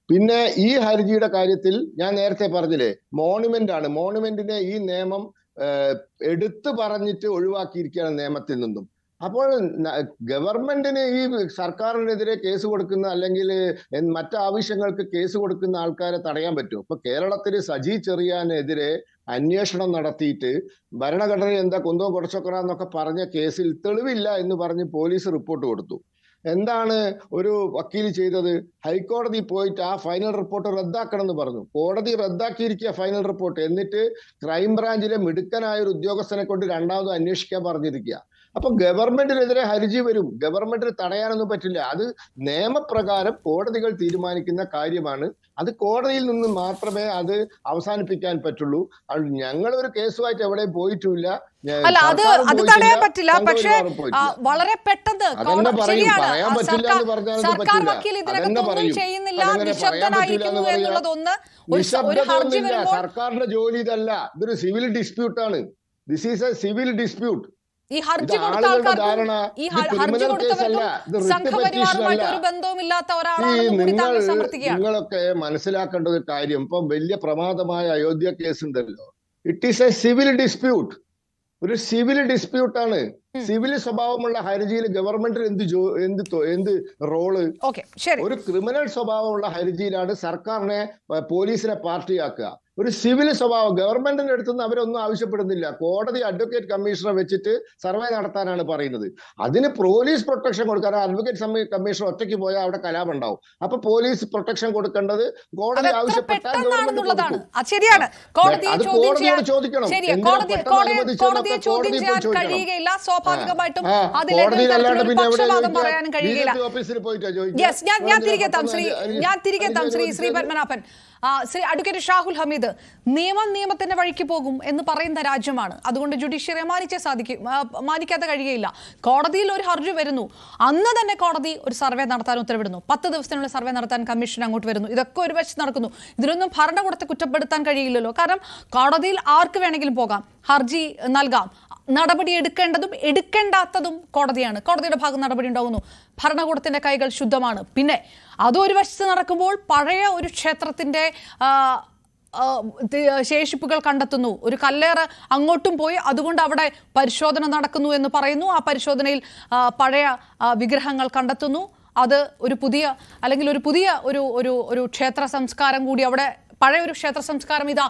പിന്നെ ഈ ഹർജിയുടെ കാര്യത്തിൽ ഞാൻ നേരത്തെ പറഞ്ഞില്ലേ, മോണുമെന്റ് ആണ്. മോണുമെന്റിനെ ഈ നിയമം എടുത്തു പറഞ്ഞിട്ട് ഒഴിവാക്കിയിരിക്കുകയാണ് നിയമത്തിൽ നിന്നും. അപ്പോൾ ഗവൺമെന്റിന് ഈ സർക്കാരിനെതിരെ കേസ് കൊടുക്കുന്ന അല്ലെങ്കിൽ മറ്റാവശ്യങ്ങൾക്ക് കേസ് കൊടുക്കുന്ന ആൾക്കാരെ തടയാൻ പറ്റുമോ? ഇപ്പൊ കേരളത്തിൽ സജി ചെറിയാനെതിരെ അന്വേഷണം നടത്തിയിട്ട് ഭരണഘടന എന്താ കുന്തവും കുറച്ചൊക്കറാന്നൊക്കെ പറഞ്ഞ കേസിൽ തെളിവില്ല എന്ന് പറഞ്ഞ് പോലീസ് റിപ്പോർട്ട് കൊടുത്തു. എന്താണ് ഒരു വക്കീൽ ചെയ്തത്? ഹൈക്കോടതി പോയിട്ട് ആ ഫൈനൽ റിപ്പോർട്ട് റദ്ദാക്കണം എന്ന് പറഞ്ഞു. കോടതി റദ്ദാക്കിയിരിക്കുക ഫൈനൽ റിപ്പോർട്ട്. എന്നിട്ട് ക്രൈംബ്രാഞ്ചിലെ മിടുക്കനായ ഒരു ഉദ്യോഗസ്ഥനെ കൊണ്ട് രണ്ടാമത് അന്വേഷിക്കാൻ പറഞ്ഞിരിക്കുക. അപ്പൊ ഗവൺമെന്റിനെതിരെ ഹർജി വരും. ഗവൺമെന്റിന് തടയാനൊന്നും പറ്റില്ല. അത് നിയമപ്രകാരം കോടതികൾ തീരുമാനിക്കുന്ന കാര്യമാണ്. അത് കോടതിയിൽ നിന്ന് മാത്രമേ അത് അവസാനിപ്പിക്കാൻ പറ്റുള്ളൂ. ഞങ്ങൾ ഒരു കേസുമായിട്ട് എവിടെയും പോയിട്ടുമില്ല. അല്ല, അത് തടയാൻ പറ്റില്ല. പക്ഷേ വളരെ പെട്ടെന്ന് സർക്കാരിന്റെ ജോലി ഇതല്ല. ഇതൊരു സിവിൽ ഡിസ്പ്യൂട്ടാണ്. This is a civil dispute. ഈ ഹർജി കൊടുത്ത ആൾക്കാർക്കും ഈ ഹർജി കൊടുത്തവർക്കും സംഘപരിവാറുമായിട്ട് ഒരു ബന്ധവുമില്ലാത്ത ഒരാളാണ്. നിങ്ങളൊക്കെ മനസ്സിലാക്കേണ്ട ഒരു കാര്യം, ഇപ്പൊ വലിയ പ്രമാദമായ അയോധ്യ കേസ് ഉണ്ടല്ലോ, it is a civil dispute. ഒരു സിവിൽ ഡിസ്പ്യൂട്ടാണ്. സിവിൽ സ്വഭാവമുള്ള ഹർജിയിൽ ഗവൺമെന്റിന് എന്ത് റോള്? ഒരു ക്രിമിനൽ സ്വഭാവമുള്ള ഹർജിയിലാണ് സർക്കാരിനെ പോലീസിനെ പാർട്ടിയാക്കുക. ഒരു സിവിൽ സ്വഭാവം ഗവൺമെന്റിന്റെ അടുത്തുനിന്ന് അവരൊന്നും ആവശ്യപ്പെടുന്നില്ല. കോടതി അഡ്വക്കേറ്റ് കമ്മീഷണറെ വെച്ചിട്ട് സർവേ നടത്താനാണ് പറയുന്നത്. അതിന് പോലീസ് പ്രൊട്ടക്ഷൻ കൊടുക്കാൻ അഡ്വക്കേറ്റ് കമ്മീഷണർ ഒറ്റയ്ക്ക് പോയാൽ അവിടെ കലാപം ഉണ്ടാവും. അപ്പൊ പോലീസ് പ്രൊട്ടക്ഷൻ കൊടുക്കേണ്ടത് കോടതി ആവശ്യപ്പെട്ടാൽ കോടതിയോട് ചോദിക്കണം. കഴിയുകയില്ല. സ്വാഭാവികമായിട്ടും അതിൽ കോടതിയിലല്ലാണ്ട് പിന്നെ പക്ഷപാതം പറയാനും കഴിയില്ല. ഓഫീസിൽ പോയിട്ടാ യെസ്, ഞാൻ തിരികെ എത്താം ശ്രീ പത്മനാഭൻ. ശ്രീ അഡ്വക്കേറ്റ് ഷാഹുൽ ഹമീദ്, നിയമത്തിന്റെ വഴിക്ക് പോകും എന്ന് പറയുന്ന രാജ്യമാണ്. അതുകൊണ്ട് ജുഡീഷ്യറിയെ മാനിക്കാതെ കഴിയുകയില്ല. കോടതിയിൽ ഒരു ഹർജി വരുന്നു, അന്ന് തന്നെ കോടതി ഒരു സർവേ നടത്താൻ ഉത്തരവിടുന്നു. 10 ദിവസത്തിനുള്ള സർവേ നടത്താൻ കമ്മീഷൻ അങ്ങോട്ട് വരുന്നു. ഇതൊക്കെ ഒരു വശത്ത് നടക്കുന്നു. ഇതിലൊന്നും ഭരണകൂടത്തെ കുറ്റപ്പെടുത്താൻ കഴിയില്ലല്ലോ. കാരണം കോടതിയിൽ ആർക്ക് വേണമെങ്കിലും പോകാം, ഹർജി നൽകാം. നടപടി എടുക്കേണ്ടതും എടുക്കേണ്ടാത്തതും കോടതിയാണ്. കോടതിയുടെ ഭാഗം നടപടി ഉണ്ടാകുന്നു. ഭരണകൂടത്തിന്റെ കൈകൾ ശുദ്ധമാണ്. പിന്നെ അതൊരു വശത്ത് നടക്കുമ്പോൾ പഴയ ഒരു ക്ഷേത്രത്തിന്റെ ശേഷിപ്പുകൾ കണ്ടെത്തുന്നു. ഒരു കല്ലേറ് അങ്ങോട്ടും പോയി, അതുകൊണ്ട് അവിടെ പരിശോധന നടക്കുന്നു എന്ന് പറയുന്നു. ആ പരിശോധനയിൽ പഴയ വിഗ്രഹങ്ങൾ കണ്ടെത്തുന്നു. അത് ഒരു പുതിയ ഒരു ക്ഷേത്ര സംസ്കാരം കൂടി അവിടെ, പഴയ ഒരു ക്ഷേത്ര സംസ്കാരം ഇതാ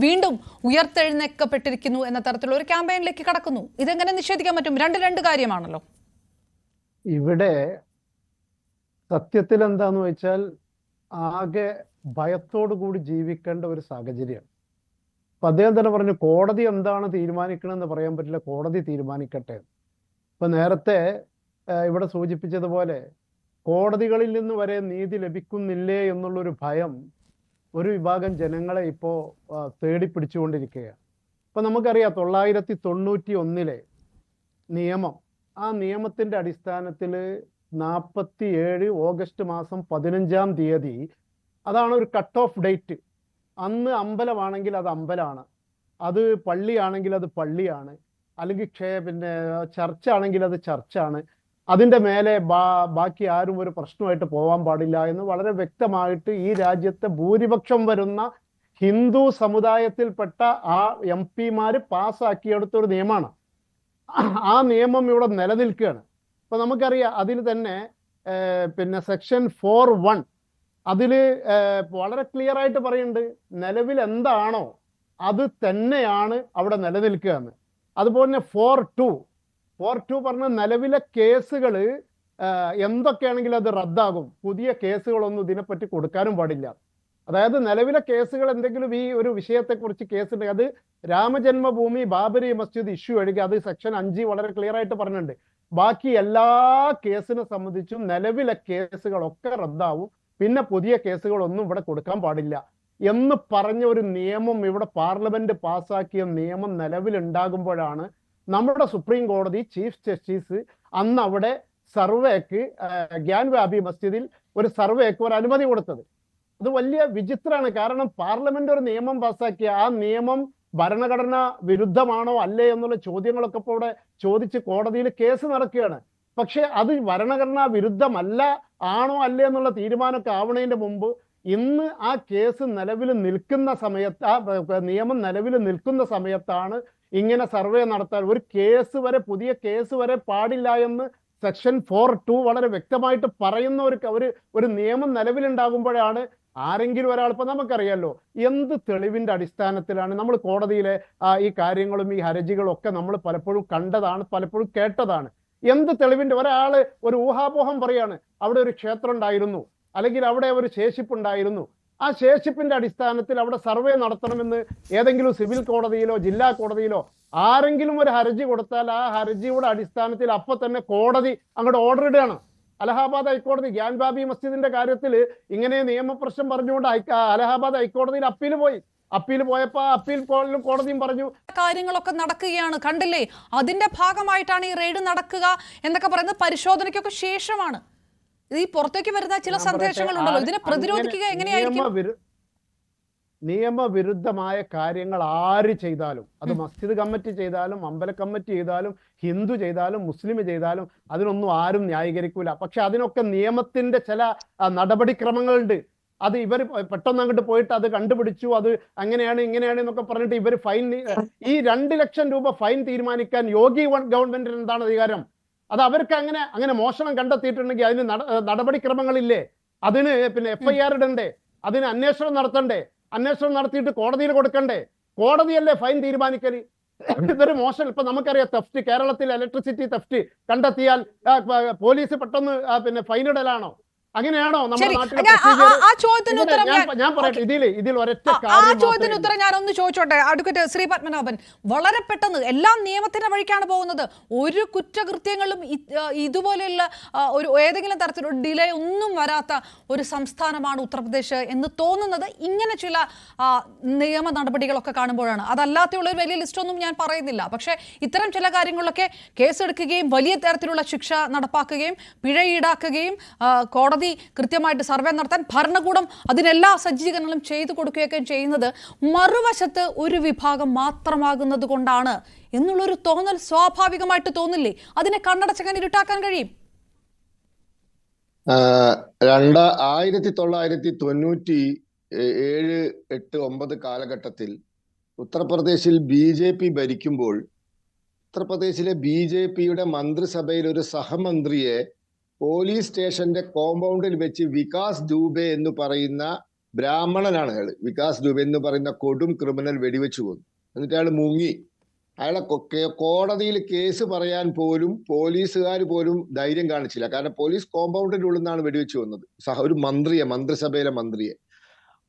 വീണ്ടും ഉയർത്തെഴുന്നേൽക്കപ്പെട്ടിരിക്കുന്നു എന്ന തരത്തിലുള്ള ഒരു ക്യാമ്പയിനിലേക്ക് കടക്കുന്നു. ഇതെങ്ങനെ നിഷേധിക്കാൻ പറ്റും? രണ്ട് കാര്യമാണല്ലോ. ഇവിടെ സത്യത്തിൽ എന്താന്ന് വെച്ചാൽ ആകെ ഭയത്തോടു കൂടി ജീവിക്കേണ്ട ഒരു സാഹചര്യമാണ്. അപ്പൊ അദ്ദേഹം തന്നെ പറഞ്ഞു, കോടതി എന്താണ് തീരുമാനിക്കണമെന്ന് പറയാൻ പറ്റില്ല, കോടതി തീരുമാനിക്കട്ടെ. ഇപ്പൊ നേരത്തെ ഇവിടെ സൂചിപ്പിച്ചതുപോലെ കോടതികളിൽ നിന്ന് വരെ നീതി ലഭിക്കുന്നില്ലേ എന്നുള്ളൊരു ഭയം ഒരു വിഭാഗം ജനങ്ങളെ ഇപ്പോ തേടി പിടിച്ചുകൊണ്ടിരിക്കുകയാണ്. ഇപ്പൊ നമുക്കറിയാം 1991 നിയമം, ആ നിയമത്തിന്റെ അടിസ്ഥാനത്തിൽ 47 ഓഗസ്റ്റ് മാസം 15-ാം തീയതി, അതാണ് ഒരു കട്ട് ഓഫ് ഡേറ്റ്. അന്ന് അമ്പലമാണെങ്കിൽ അത് അമ്പലമാണ്, അത് പള്ളിയാണെങ്കിൽ അത് പള്ളിയാണ്, അല്ലെങ്കിൽ ചർച്ചാണെങ്കിൽ അത് ചർച്ചാണ്. അതിൻ്റെ മേലെ ബാക്കി ആരും ഒരു പ്രശ്നമായിട്ട് പോകാൻ പാടില്ല എന്ന് വളരെ വ്യക്തമായിട്ട് ഈ രാജ്യത്തെ ഭൂരിപക്ഷം വരുന്ന ഹിന്ദു സമുദായത്തിൽപ്പെട്ട ആ MP-മാര് പാസ്സാക്കിയെടുത്തൊരു നിയമമാണ്. ആ നിയമം ഇവിടെ നിലനിൽക്കുകയാണ്. ഇപ്പൊ നമുക്കറിയാം, അതിൽ തന്നെ സെക്ഷൻ 4(1) അതിൽ വളരെ ക്ലിയർ ആയിട്ട് പറയുന്നുണ്ട്, നിലവിൽ എന്താണോ അത് തന്നെയാണ് അവിടെ നിലനിൽക്കുക എന്ന്. അതുപോലെ തന്നെ 4(2) പറഞ്ഞ നിലവിലെ കേസുകൾ എന്തൊക്കെയാണെങ്കിലും അത് റദ്ദാകും. പുതിയ കേസുകളൊന്നും ഇതിനെപ്പറ്റി കൊടുക്കാനും പാടില്ല. അതായത് നിലവിലെ കേസുകൾ എന്തെങ്കിലും ഈ ഒരു വിഷയത്തെക്കുറിച്ച് കേസുണ്ടെങ്കിൽ അത് രാമജന്മഭൂമി ബാബരി മസ്ജിദ് ഇഷ്യൂ ഒഴികെ, അത് സെക്ഷൻ 5 വളരെ ക്ലിയർ ആയിട്ട് പറഞ്ഞിട്ടുണ്ട്. ബാക്കി എല്ലാ കേസിനെ സംബന്ധിച്ചും നിലവിലെ കേസുകളൊക്കെ റദ്ദാവും, പിന്നെ പുതിയ കേസുകളൊന്നും ഇവിടെ കൊടുക്കാൻ പാടില്ല എന്ന് പറഞ്ഞ ഒരു നിയമം, ഇവിടെ പാർലമെന്റ് പാസ്സാക്കിയ നിയമം നിലവിലുണ്ടാകുമ്പോഴാണ് നമ്മുടെ സുപ്രീം കോടതി ചീഫ് ജസ്റ്റിസ് അന്ന് അവിടെ സർവേക്ക്, ഗ്യാൻവാബി മസ്ജിദിൽ ഒരു സർവേക്ക് ഒരു അനുമതി കൊടുത്തത്. അത് വലിയ വിചിത്രമാണ്. കാരണം പാർലമെന്റ് ഒരു നിയമം പാസ്സാക്കിയ ആ നിയമം ഭരണഘടനാ വിരുദ്ധമാണോ അല്ലേ എന്നുള്ള ചോദ്യങ്ങളൊക്കെ ഇപ്പോൾ ഇവിടെ ചോദിച്ച് കോടതിയിൽ കേസ് നടക്കുകയാണ്. പക്ഷെ അത് ഭരണഘടനാ വിരുദ്ധമല്ല, ആണോ അല്ലേ എന്നുള്ള തീരുമാനമൊക്കെ ആവണതിന്റെ മുമ്പ് ഇന്ന് ആ കേസ് നിലവിൽ നിൽക്കുന്ന സമയത്ത്, ആ നിയമം നിലവിൽ നിൽക്കുന്ന സമയത്താണ് ഇങ്ങനെ സർവേ നടത്താൻ, ഒരു കേസ് വരെ, പുതിയ കേസ് വരെ പാടില്ല എന്ന് സെക്ഷൻ 4(2) വളരെ വ്യക്തമായിട്ട് പറയുന്ന ഒരു നിയമം നിലവിലുണ്ടാകുമ്പോഴാണ് ആരെങ്കിലും ഒരാൾ, ഇപ്പൊ നമുക്കറിയാലോ എന്ത് തെളിവിന്റെ അടിസ്ഥാനത്തിലാണ് നമ്മൾ കോടതിയിലെ ഈ കാര്യങ്ങളും ഈ ഹർജികളും ഒക്കെ നമ്മൾ പലപ്പോഴും കണ്ടതാണ്, പലപ്പോഴും കേട്ടതാണ്. എന്ത് തെളിവിന്റെ, ഒരാള് ഒരു ഊഹാപോഹം പറയാണ്, അവിടെ ഒരു ക്ഷേത്രം ഉണ്ടായിരുന്നു, അല്ലെങ്കിൽ അവിടെ ഒരു ശേഷിപ്പുണ്ടായിരുന്നു, ആ ശേഷിപ്പിന്റെ അടിസ്ഥാനത്തിൽ അവിടെ സർവേ നടത്തണമെന്ന് ഏതെങ്കിലും സിവിൽ കോടതിയിലോ ജില്ലാ കോടതിയിലോ ആരെങ്കിലും ഒരു ഹർജി കൊടുത്താൽ ആ ഹർജിയുടെ അടിസ്ഥാനത്തിൽ അപ്പൊ തന്നെ കോടതി അങ്ങോട്ട് ഓർഡർ ഇടുകയാണ്. അലഹാബാദ് ഹൈക്കോടതി ഗ്യാൻവാബി മസ്ജിദിന്റെ കാര്യത്തിൽ ഇങ്ങനെ നിയമപ്രശ്നം പറഞ്ഞുകൊണ്ട് അലഹാബാദ് ഹൈക്കോടതിയിൽ അപ്പീൽ പോയപ്പോ അപ്പീൽ കോടതിയും പറഞ്ഞു കാര്യങ്ങളൊക്കെ നടക്കുകയാണ്, കണ്ടില്ലേ, അതിന്റെ ഭാഗമായിട്ടാണ് ഈ റെയ്ഡ് നടക്കുക എന്നൊക്കെ പറയുന്നത്. പരിശോധനയ്ക്കൊക്കെ ശേഷമാണ് ഈ പുറത്തേക്ക് വരുന്ന ചില സന്ദേശങ്ങളുണ്ടല്ലോ, ഇതിനെ പ്രതിരോധിക്കുക എങ്ങനെയായിരിക്കും? നിയമവിരുദ്ധമായ കാര്യങ്ങൾ ആര് ചെയ്താലും, അത് മസ്ജിദ് കമ്മിറ്റി ചെയ്താലും, അമ്പല കമ്മിറ്റി ചെയ്താലും, ഹിന്ദു ചെയ്താലും, മുസ്ലിം ചെയ്താലും അതിനൊന്നും ആരും ന്യായീകരിക്കൂല. പക്ഷെ അതിനൊക്കെ നിയമത്തിന്റെ ചില നടപടിക്രമങ്ങളുണ്ട്. അത് ഇവർ പെട്ടെന്ന് അങ്ങോട്ട് പോയിട്ട് അത് കണ്ടുപിടിച്ചു, അത് അങ്ങനെയാണ് ഇങ്ങനെയാണ് എന്നൊക്കെ പറഞ്ഞിട്ട് ഇവർ ഫൈൻ, ഈ 2 ലക്ഷം രൂപ ഫൈൻ തീരുമാനിക്കാൻ യോഗി ഗവൺമെന്റിന് എന്താണ് അധികാരം? അത് അവർക്ക് അങ്ങനെ മോഷണം കണ്ടെത്തിയിട്ടുണ്ടെങ്കിൽ അതിന് നടപടിക്രമങ്ങളില്ലേ? അതിന് FIR ഇടണ്ടേ? അതിന് അന്വേഷണം നടത്തണ്ടേ? അന്വേഷണം നടത്തിയിട്ട് കോടതിയിൽ കൊടുക്കണ്ടേ? കോടതിയല്ലേ ഫൈൻ തീരുമാനിക്കല്? ഇതൊരു മോശം. ഇപ്പൊ നമുക്കറിയാം, തെഫ്റ്റ്, കേരളത്തിൽ ഇലക്ട്രിസിറ്റി തെഫ്റ്റ് കണ്ടെത്തിയാൽ പോലീസ് പെട്ടെന്ന് ഫൈൻ ഇടലാണോ? അങ്ങനെയാണോ നമ്മുടെ ശരി, നാട്ടിലെ ഞാൻ procedure? ആ ചോദ്യത്തിന് ഇവിടെ ഉത്തരം ഞാൻ പറയട്ടെ, ഇതിൽ ഒരൊറ്റ ആ കാര്യം ചോദ്യത്തിന് മാത്രമേ ഉത്തരം ഞാൻ ഒന്ന് ചോദിച്ചോട്ടെ അഡ്വക്കേറ്റ് ശ്രീ പത്മനാഭൻ. വളരെ പെട്ടെന്ന് എല്ലാം നിയമത്തിന്റെ വഴിക്കാണ് പോകുന്നത്. ഒരു കുറ്റകൃത്യങ്ങളും ഇതുപോലെയുള്ള ഒരു ഏതെങ്കിലും തരത്തിലുള്ള ഡിലേ ഒന്നും വരാത്ത ഒരു സംസ്ഥാനമാണ് ഉത്തർപ്രദേശ് എന്ന് തോന്നുന്നത് ഇങ്ങനെ ചില നിയമ നടപടികളൊക്കെ കാണുമ്പോഴാണ്. അതല്ലാത്തുള്ള ഒരു വലിയ ലിസ്റ്റൊന്നും ഞാൻ പറയുന്നില്ല. പക്ഷേ ഇത്തരം ചില കാര്യങ്ങളിലൊക്കെ കേസെടുക്കുകയും വലിയ തരത്തിലുള്ള ശിക്ഷ നടപ്പാക്കുകയും പിഴ ഈടാക്കുകയും കോടതി കൃത്യമായിട്ട് സർവേ നടത്താൻ ഭരണകൂടം അതിനെല്ലാ സജ്ജീകരണങ്ങളും ചെയ്തു കൊടുക്കുകയൊക്കെ ചെയ്യുന്നത് മറുവശത്ത് ഒരു വിഭാഗം മാത്രമാകുന്നത് കൊണ്ടാണ് എന്നുള്ളൊരു തോന്നൽ സ്വാഭാവികമായിട്ട് തോന്നില്ലേ? അതിനെ കണ്ണടച്ചങ്ങനെ ഇരുട്ടാക്കാൻ കഴിയും? 1997, 8, 9 കാലഘട്ടത്തിൽ ഉത്തർപ്രദേശിൽ BJP ഭരിക്കുമ്പോൾ ഉത്തർപ്രദേശിലെ BJPയുടെ മന്ത്രിസഭയിൽ ഒരു സഹമന്ത്രിയെ പോലീസ് സ്റ്റേഷന്റെ കോമ്പൗണ്ടിൽ വെച്ച് വികാസ് ദൂബെ എന്ന് പറയുന്ന ബ്രാഹ്മണനാണ് അയാൾ. വികാസ് ദൂബെ എന്ന് പറയുന്ന കൊടും ക്രിമിനൽ വെടിവെച്ചു കൊന്നു. എന്നിട്ട് അയാൾ മുങ്ങി. അയാളെ കോടതിയിൽ കേസ് പറയാൻ പോലും പോലീസുകാർ പോലും ധൈര്യം കാണിച്ചില്ല. കാരണം പോലീസ് കോമ്പൗണ്ടിന്റെ ഉള്ളിൽ നിന്നാണ് വെടിവെച്ചു കൊന്നത്. ഒരു മന്ത്രിസഭയിലെ മന്ത്രിയെ.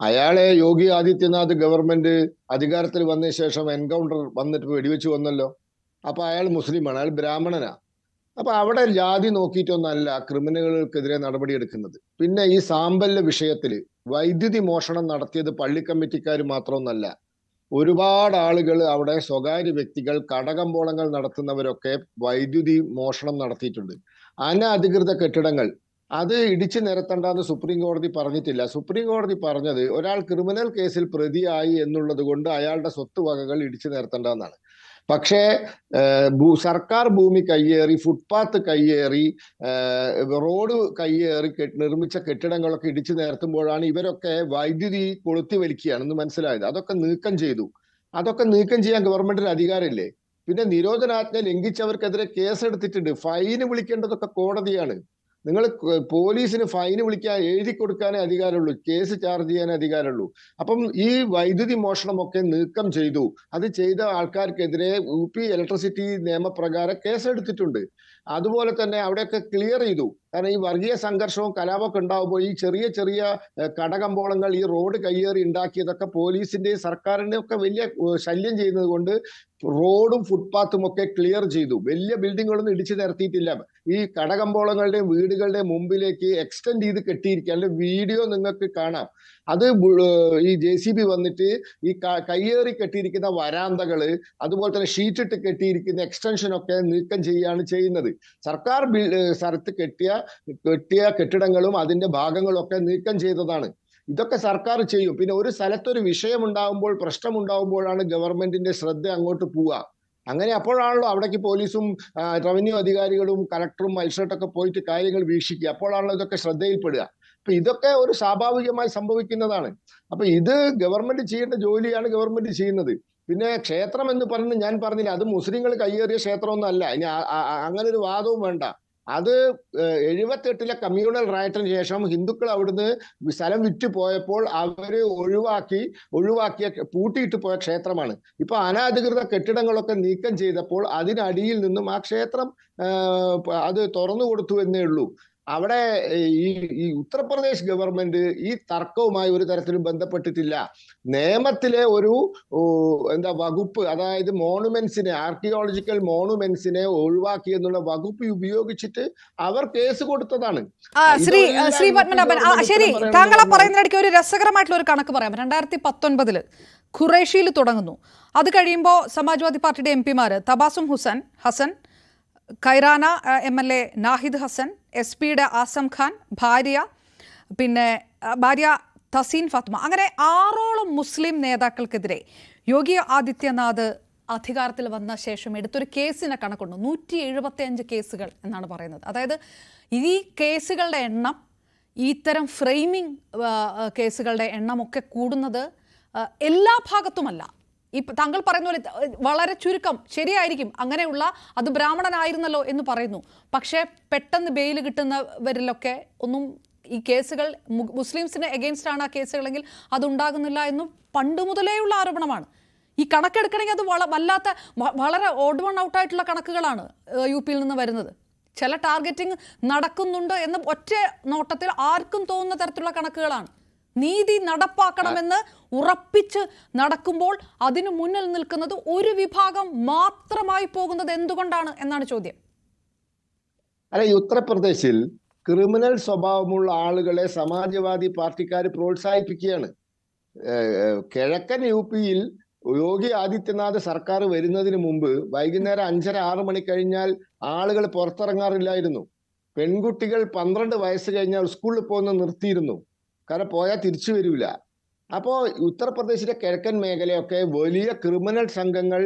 അയാളെ യോഗി ആദിത്യനാഥ് ഗവൺമെന്റ് അധികാരത്തിൽ വന്ന ശേഷം എൻകൗണ്ടർ വന്നിട്ട് വെടിവെച്ചു വന്നല്ലോ. അപ്പൊ അയാൾ മുസ്ലിമാണ്, അയാൾ ബ്രാഹ്മണനാ. അപ്പൊ അവിടെ ജാതി നോക്കിയിട്ടൊന്നല്ല ക്രിമിനലുകൾക്കെതിരെ നടപടിയെടുക്കുന്നത്. പിന്നെ ഈ സാമ്പല്യ വിഷയത്തില് വൈദ്യുതി മോഷണം നടത്തിയത് പള്ളി കമ്മിറ്റിക്കാർ മാത്രമൊന്നല്ല, ഒരുപാട് ആളുകൾ അവിടെ സ്വകാര്യ വ്യക്തികൾ കടകമ്പോളങ്ങൾ നടത്തുന്നവരൊക്കെ വൈദ്യുതി മോഷണം നടത്തിയിട്ടുണ്ട്. അനധികൃത കെട്ടിടങ്ങൾ അത് ഇടിച്ചു നിരത്തണ്ടെന്ന് സുപ്രീം കോടതി പറഞ്ഞിട്ടില്ല. സുപ്രീം കോടതി പറഞ്ഞത് ഒരാൾ ക്രിമിനൽ കേസിൽ പ്രതിയായി എന്നുള്ളത് കൊണ്ട് അയാളുടെ സ്വത്ത് വകകൾ ഇടിച്ചു നിരത്തേണ്ടെന്നാണ്. പക്ഷേ സർക്കാർ ഭൂമി കയ്യേറി, ഫുട്പാത്ത് കയ്യേറി, റോഡ് കയ്യേറി നിർമ്മിച്ച കെട്ടിടങ്ങളൊക്കെ ഇടിച്ചു നിരത്തുമ്പോഴാണ് ഇവരൊക്കെ വൈദ്യുതി കൊളുത്തി വലിക്കുകയാണെന്ന് മനസ്സിലായത്. അതൊക്കെ നീക്കം ചെയ്തു. അതൊക്കെ നീക്കം ചെയ്യാൻ ഗവൺമെന്റിന് അധികാരമില്ലേ? പിന്നെ നിരോധനാജ്ഞ ലംഘിച്ചവർക്കെതിരെ കേസെടുത്തിട്ടുണ്ട്. ഫൈന് വിളിക്കേണ്ടതൊക്കെ കോടതിയാണ്. നിങ്ങൾ പോലീസിന് ഫൈന് വിളിക്കാൻ എഴുതി കൊടുക്കാനേ അധികാരമുള്ളൂ, കേസ് ചാർജ് ചെയ്യാനേ അധികാരമുള്ളൂ. അപ്പം ഈ വൈദ്യുതി മോഷണമൊക്കെ നീക്കം ചെയ്തു. അത് ചെയ്ത ആൾക്കാർക്കെതിരെ UP ഇലക്ട്രിസിറ്റി നിയമപ്രകാരം കേസെടുത്തിട്ടുണ്ട്. അതുപോലെ തന്നെ അവിടെയൊക്കെ ക്ലിയർ ചെയ്തു. കാരണം ഈ വർഗീയ സംഘർഷവും കലാപമൊക്കെ ഉണ്ടാവുമ്പോൾ ഈ ചെറിയ ചെറിയ കടകമ്പോളങ്ങൾ ഈ റോഡ് കയ്യേറി ഉണ്ടാക്കിയതൊക്കെ പോലീസിന്റെയും സർക്കാരിന്റെയും ഒക്കെ വലിയ ശല്യം ചെയ്യുന്നത് കൊണ്ട് റോഡും ഫുട്പാത്തും ഒക്കെ ക്ലിയർ ചെയ്തു. വലിയ ബിൽഡിങ്ങുകളൊന്നും ഇടിച്ചു നിരത്തിയിട്ടില്ല. ഈ കടകമ്പോളങ്ങളുടെയും വീടുകളുടെയും മുമ്പിലേക്ക് എക്സ്റ്റെൻഡ് ചെയ്ത് കെട്ടിയിരിക്കുക. അതിന്റെ വീഡിയോ നിങ്ങൾക്ക് കാണാം. അത് ഈ JCB വന്നിട്ട് ഈ കയ്യേറി കെട്ടിയിരിക്കുന്ന വരാന്തകള്, അതുപോലെ തന്നെ ഷീറ്റിട്ട് കെട്ടിയിരിക്കുന്ന എക്സ്റ്റൻഷൻ ഒക്കെ നീക്കം ചെയ്യുകയാണ് ചെയ്യുന്നത്. സർക്കാർ സ്ഥലത്ത് കെട്ടിയ കെട്ടിടങ്ങളും അതിന്റെ ഭാഗങ്ങളും ഒക്കെ നീക്കം ചെയ്തതാണ്. ഇതൊക്കെ സർക്കാർ ചെയ്യും. പിന്നെ ഒരു സ്ഥലത്തൊരു വിഷയം ഉണ്ടാകുമ്പോൾ, പ്രശ്നം ഉണ്ടാകുമ്പോഴാണ് ഗവൺമെന്റിന്റെ ശ്രദ്ധ അങ്ങോട്ട് പോവുക. അങ്ങനെ അപ്പോഴാണല്ലോ അവിടേക്ക് പോലീസും റവന്യൂ അധികാരികളും കളക്ടറും മജിസ്ട്രേറ്റൊക്കെ പോയിട്ട് കാര്യങ്ങൾ വീക്ഷിക്കുക. അപ്പോഴാണല്ലോ ഇതൊക്കെ ശ്രദ്ധയിൽപ്പെടുക. അപ്പൊ ഇതൊക്കെ ഒരു സ്വാഭാവികമായി സംഭവിക്കുന്നതാണ്. അപ്പൊ ഇത് ഗവൺമെന്റ് ചെയ്യേണ്ട ജോലിയാണ് ഗവൺമെന്റ് ചെയ്യുന്നത്. പിന്നെ ക്ഷേത്രം എന്ന് പറഞ്ഞ് ഞാൻ പറഞ്ഞില്ല, അത് മുസ്ലിങ്ങൾ കയ്യേറിയ ക്ഷേത്രമൊന്നും അല്ല. ഇനി അങ്ങനെ ഒരു വാദവും വേണ്ട. അത് 78-ലെ കമ്മ്യൂണൽ റൈറ്റിന് ശേഷം ഹിന്ദുക്കൾ അവിടുന്ന് സ്ഥലം വിറ്റ് പോയപ്പോൾ അവര് ഒഴിവാക്കിയ പൂട്ടിയിട്ട് പോയ ക്ഷേത്രമാണ്. ഇപ്പൊ അനധികൃത കെട്ടിടങ്ങളൊക്കെ നീക്കം ചെയ്തപ്പോൾ അതിനടിയിൽ നിന്നും ആ ക്ഷേത്രം അത് തുറന്നു കൊടുത്തു എന്നേ ഉള്ളൂ. അവിടെ ഈ ഉത്തർപ്രദേശ് ഗവൺമെന്റ് ഈ തർക്കവുമായി ഒരു തരത്തിലും ബന്ധപ്പെട്ടിട്ടില്ല. നിയമത്തിലെ ഒരു വകുപ്പ്, അതായത് മോണുമെന്റ്സിനെ, ആർക്കിയോളജിക്കൽ മോണുമെന്റ്സിനെ ഒഴിവാക്കി എന്നുള്ള വകുപ്പ് ഉപയോഗിച്ചിട്ട് അവർ കേസ് കൊടുത്തതാണ്. ശ്രീ പത്മനാഭൻ, ശരി, താങ്കൾ പറയുന്നതിനിടയ്ക്ക് ഒരു രസകരമായിട്ടുള്ള ഒരു കണക്ക് പറയാം. 2019 ഖുറേഷിയിൽ തുടങ്ങുന്നു. അത് കഴിയുമ്പോൾ സമാജ്വാദി പാർട്ടിയുടെ MP-മാർ തബാസും ഹസൻ, കൈറാന MLA നാഹിദ് ഹസൻ, SP-യുടെ ആസം ഖാൻ, ഭാര്യ തസീൻ ഫാത്മ, അങ്ങനെ 6ഓളം മുസ്ലിം നേതാക്കൾക്കെതിരെ യോഗി ആദിത്യനാഥ് അധികാരത്തിൽ വന്ന ശേഷം എടുത്തൊരു കേസിനെ കണക്കുണ്ട്. 175 കേസുകൾ എന്നാണ് പറയുന്നത്. അതായത് ഈ കേസുകളുടെ എണ്ണം, ഇത്തരം ഫ്രെയിമിംഗ് കേസുകളുടെ എണ്ണമൊക്കെ കൂടുന്നത് എല്ലാ ഭാഗത്തുമല്ല. താങ്കൾ പറയുന്ന പോലെ വളരെ ചുരുക്കം ശരിയായിരിക്കും, അങ്ങനെയുള്ള അത് ബ്രാഹ്മണനായിരുന്നല്ലോ എന്ന് പറയുന്നു. പക്ഷേ പെട്ടെന്ന് ബെയിൽ കിട്ടുന്നവരിലൊക്കെ ഒന്നും ഈ കേസുകൾ മുസ്ലിംസിന് എഗെയിൻസ്റ്റ് ആണ് ആ കേസുകളെങ്കിൽ അതുണ്ടാകുന്നില്ല എന്നും പണ്ട് മുതലേയുള്ള ആരോപണമാണ്. ഈ കണക്കെടുക്കണമെങ്കിൽ അത് വല്ലാത്ത വളരെ ഓഡ് വൺ ഔട്ടായിട്ടുള്ള കണക്കുകളാണ് UP-യിൽ നിന്ന് വരുന്നത്. ചില ടാർഗറ്റിംഗ് നടക്കുന്നുണ്ട് എന്ന് ഒറ്റ നോട്ടത്തിൽ ആർക്കും തോന്നുന്ന തരത്തിലുള്ള കണക്കുകളാണ്. നീതി നടപ്പാക്കണമെന്ന് ഉറപ്പിച്ച് നടക്കുമ്പോൾ അതിനു മുന്നിൽ നിൽക്കുന്നത് ഒരു വിഭാഗം മാത്രമായി പോകുന്നത് എന്തുകൊണ്ടാണ് എന്നാണ് ചോദ്യം. അല്ല, ഈ ഉത്തർപ്രദേശിൽ ക്രിമിനൽ സ്വഭാവമുള്ള ആളുകളെ സമാജ്വാദി പാർട്ടിക്കാർ പ്രോത്സാഹിപ്പിക്കുകയാണ്. കിഴക്കൻ UP-യിൽ യോഗി ആദിത്യനാഥ് സർക്കാർ വരുന്നതിന് മുമ്പ് വൈകുന്നേരം 5:30-6 മണി കഴിഞ്ഞാൽ ആളുകൾ പുറത്തിറങ്ങാറില്ലായിരുന്നു. പെൺകുട്ടികൾ 12 വയസ്സ് കഴിഞ്ഞാൽ സ്കൂളിൽ പോകുന്ന നിർത്തിയിരുന്നു. കാരണം പോയാൽ തിരിച്ചു വരില്ല. അപ്പോ ഉത്തർപ്രദേശിലെ കിഴക്കൻ മേഖലയൊക്കെ വലിയ ക്രിമിനൽ സംഘങ്ങൾ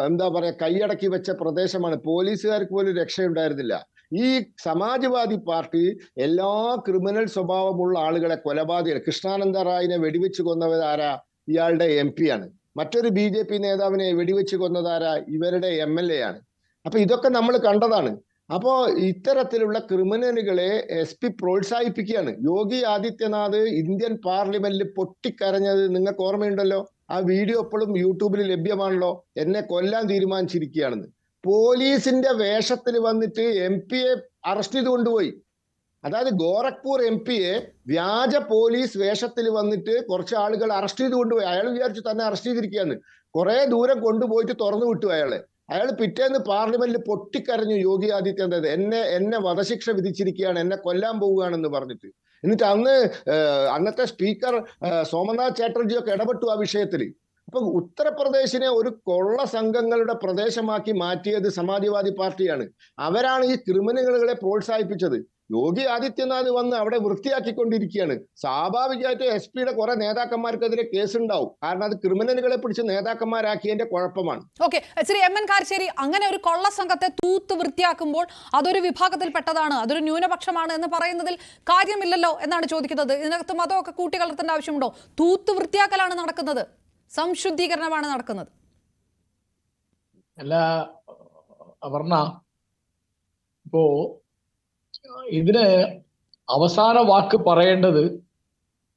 എന്താ പറയാ കൈയടക്കി വെച്ച പ്രദേശമാണ്. പോലീസുകാർക്ക് പോലും രക്ഷയുണ്ടായിരുന്നില്ല. ഈ സമാജ്വാദി പാർട്ടി എല്ലാ ക്രിമിനൽ സ്വഭാവമുള്ള ആളുകളെ കൊലപാതക കൃഷ്ണാനന്ദ റായിനെ വെടിവെച്ച് കൊന്നവർ ആരാ? ഇയാളുടെ MP ആണ്. മറ്റൊരു BJP നേതാവിനെ വെടിവെച്ച് കൊന്നതാരാ? ഇവരുടെ MLA ആണ്. അപ്പൊ ഇതൊക്കെ നമ്മൾ കണ്ടതാണ്. അപ്പോ ഇത്തരത്തിലുള്ള ക്രിമിനലുകളെ SP പ്രോത്സാഹിപ്പിക്കുകയാണ്. യോഗി ആദിത്യനാഥ് ഇന്ത്യൻ പാർലമെന്റിൽ പൊട്ടിക്കരഞ്ഞത് നിങ്ങൾക്ക് ഓർമ്മയുണ്ടല്ലോ. ആ വീഡിയോ എപ്പോഴും യൂട്യൂബിൽ ലഭ്യമാണല്ലോ. എന്നെ കൊല്ലാൻ തീരുമാനിച്ചിരിക്കുകയാണെന്ന്. പോലീസിന്റെ വേഷത്തിൽ വന്നിട്ട് MP-യെ അറസ്റ്റ് ചെയ്ത് കൊണ്ടുപോയി. അതായത് ഗോരഖ്പൂർ MP-യെ വ്യാജ പോലീസ് വേഷത്തിൽ വന്നിട്ട് കുറച്ച് ആളുകൾ അറസ്റ്റ് ചെയ്ത് കൊണ്ടുപോയി. അയാൾ വിചാരിച്ചു തന്നെ അറസ്റ്റ് ചെയ്തിരിക്കുകയാണ്. കുറെ ദൂരം കൊണ്ടുപോയിട്ട് തുറന്നു വിട്ടു അയാളെ. അയാൾ പിറ്റേന്ന് പാർലമെന്റിൽ പൊട്ടിക്കരഞ്ഞു യോഗി ആദിത്യനാഥ് എന്നെ വധശിക്ഷ വിധിച്ചിരിക്കുകയാണ്, എന്നെ കൊല്ലാൻ പോവുകയാണെന്ന് പറഞ്ഞിട്ട്. എന്നിട്ട് അന്നത്തെ സ്പീക്കർ സോമനാഥ് ചാറ്റർജിയൊക്കെ ഇടപെട്ടു ആ വിഷയത്തിൽ. അപ്പൊ ഉത്തർപ്രദേശിനെ ഒരു കൊള്ള സംഘങ്ങളുടെ പ്രദേശമാക്കി മാറ്റിയത് സമാജ്വാദി പാർട്ടിയാണ്. അവരാണ് ഈ ക്രിമിനലുകളെ പ്രോത്സാഹിപ്പിച്ചത്. യോഗി ആദിത്യനാഥ് വന്ന് അവിടെ വൃത്തിയാക്കിക്കൊണ്ടിരിക്കുകയാണ്. സ്വാഭാവികമായിട്ട് SP-യുടെ കുറെ നേതാക്കന്മാർക്കെതിരെ കേസുണ്ടാവും. കാരണം അത് ക്രിമിനലുകളെ പിടിച്ച് നേതാക്കന്മാരാക്കിയതിന്റെ കുഴപ്പമാണ്. ഓക്കെ, ശ്രീ MN കാരശ്ശേരി, അങ്ങനെ ഒരു കൊള്ള സംഘത്തെ തൂത്ത് വൃത്തിയാക്കുമ്പോൾ അതൊരു വിഭാഗത്തിൽപ്പെട്ടതാണ്, അതൊരു ന്യൂനപക്ഷമാണ് എന്ന് പറയുന്നതിൽ കാര്യമില്ലല്ലോ എന്നാണ് ചോദിക്കുന്നത്. ഇതിനകത്ത് മതമൊക്കെ കൂട്ടിക്കലർത്തേണ്ട ആവശ്യമുണ്ടോ? തൂത്ത് വൃത്തിയാക്കലാണ് നടക്കുന്നത്, സംശുദ്ധീകരണമാണ് നടക്കുന്നത്. അല്ല അപർണ, ഇപ്പോ ഇതിന് അവസാന വാക്ക് പറയേണ്ടത്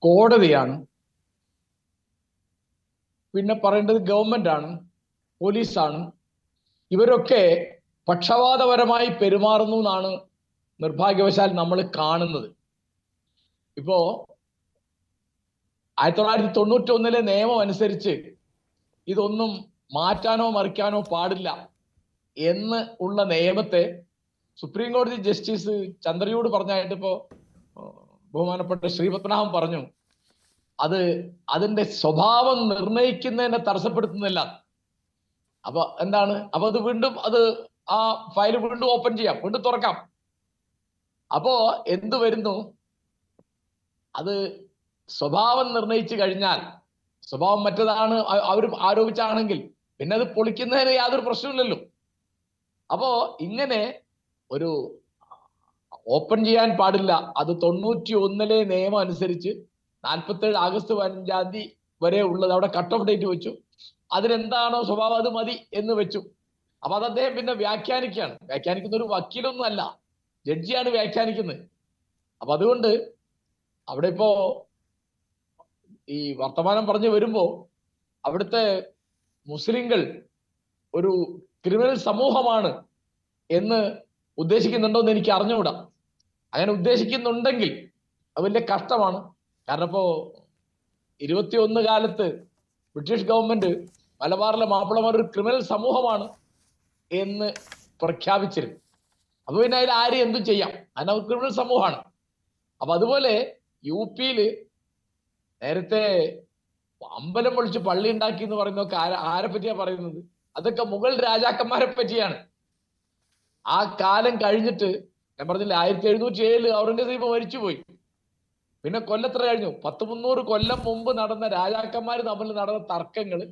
കോടതിയാണ്, പിന്നെ പറയേണ്ടത് ഗവൺമെന്റ് ആണ്, പോലീസാണ്. ഇവരൊക്കെ പക്ഷപാതപരമായി പെരുമാറുന്നു എന്നാണ് നിർഭാഗ്യവശാൽ നമ്മൾ കാണുന്നത്. ഇപ്പോ 1991 നിയമം അനുസരിച്ച് ഇതൊന്നും മാറ്റാനോ മറിക്കാനോ പാടില്ല എന്ന് ഉള്ള നിയമത്തെ സുപ്രീം കോടതി ജസ്റ്റിസ് ചന്ദ്രചൂഡ് പറഞ്ഞായിട്ട് ഇപ്പോ ബഹുമാനപ്പെട്ട ശ്രീപത്മനാഭൻ പറഞ്ഞു, അതിന്റെ സ്വഭാവം നിർണയിക്കുന്നതിനെ തടസ്സപ്പെടുത്തുന്നില്ല. അപ്പൊ എന്താണ്? അപ്പൊ അത് വീണ്ടും ആ ഫയൽ വീണ്ടും ഓപ്പൺ ചെയ്യാം, വീണ്ടും തുറക്കാം. അപ്പോ എന്ത് വരുന്നു? അത് സ്വഭാവം നിർണയിച്ചു കഴിഞ്ഞാൽ, സ്വഭാവം മറ്റതാണ് അവർ ആരോപിച്ചാണെങ്കിൽ പിന്നെ അത് പൊളിക്കുന്നതിന് യാതൊരു പ്രശ്നമില്ലല്ലോ. അപ്പോ ഇങ്ങനെ ഒരു ഓപ്പൺ ചെയ്യാൻ പാടില്ല. അത് 91 നിയമം അനുസരിച്ച് 47 ആഗസ്റ്റ് 15 വരെ ഉള്ളത് അവിടെ കട്ട് ഓഫ് ഡേറ്റ് വെച്ചു. അതിനെന്താണോ സ്വഭാവം അത് മതി എന്ന് വെച്ചു. അപ്പൊ അത് അദ്ദേഹം പിന്നെ വ്യാഖ്യാനിക്കുകയാണ്. വ്യാഖ്യാനിക്കുന്ന ഒരു വക്കീലൊന്നും അല്ല, ജഡ്ജിയാണ് വ്യാഖ്യാനിക്കുന്നത്. അപ്പൊ അതുകൊണ്ട് അവിടെ ഇപ്പോ ഈ വർത്തമാനം പറഞ്ഞു വരുമ്പോ അവിടുത്തെ മുസ്ലിങ്ങൾ ഒരു ക്രിമിനൽ സമൂഹമാണ് എന്ന് ഉദ്ദേശിക്കുന്നുണ്ടോ എന്ന് എനിക്ക് അറിഞ്ഞുകൂടാ. അങ്ങനെ ഉദ്ദേശിക്കുന്നുണ്ടെങ്കിൽ അത് വലിയ കഷ്ടമാണ്. കാരണം ഇപ്പോ 21 കാലത്ത് ബ്രിട്ടീഷ് ഗവൺമെന്റ് മലബാറിലെ മാപ്പിളമാർ ഒരു ക്രിമിനൽ സമൂഹമാണ് എന്ന് പ്രഖ്യാപിച്ചിരുന്നു. അപ്പൊ പിന്നെ അതിൽ ആര് എന്തും ചെയ്യാം, അതിന് ക്രിമിനൽ സമൂഹമാണ്. അപ്പൊ അതുപോലെ UP-യില് നേരത്തെ അമ്പലം പൊളിച്ച് പള്ളി ഉണ്ടാക്കി എന്ന് പറയുന്നതൊക്കെ ആരെ പറ്റിയാ പറയുന്നത്? അതൊക്കെ മുഗൾ രാജാക്കന്മാരെ പറ്റിയാണ്. ആ കാലം കഴിഞ്ഞിട്ട് ഞാൻ പറഞ്ഞില്ല 1707 ഔറംഗസീബ് മരിച്ചുപോയി. പിന്നെ കൊല്ലത്ര കഴിഞ്ഞു? 100-300 കൊല്ലം മുമ്പ് നടന്ന രാജാക്കന്മാർ തമ്മിൽ നടന്ന തർക്കങ്ങള്,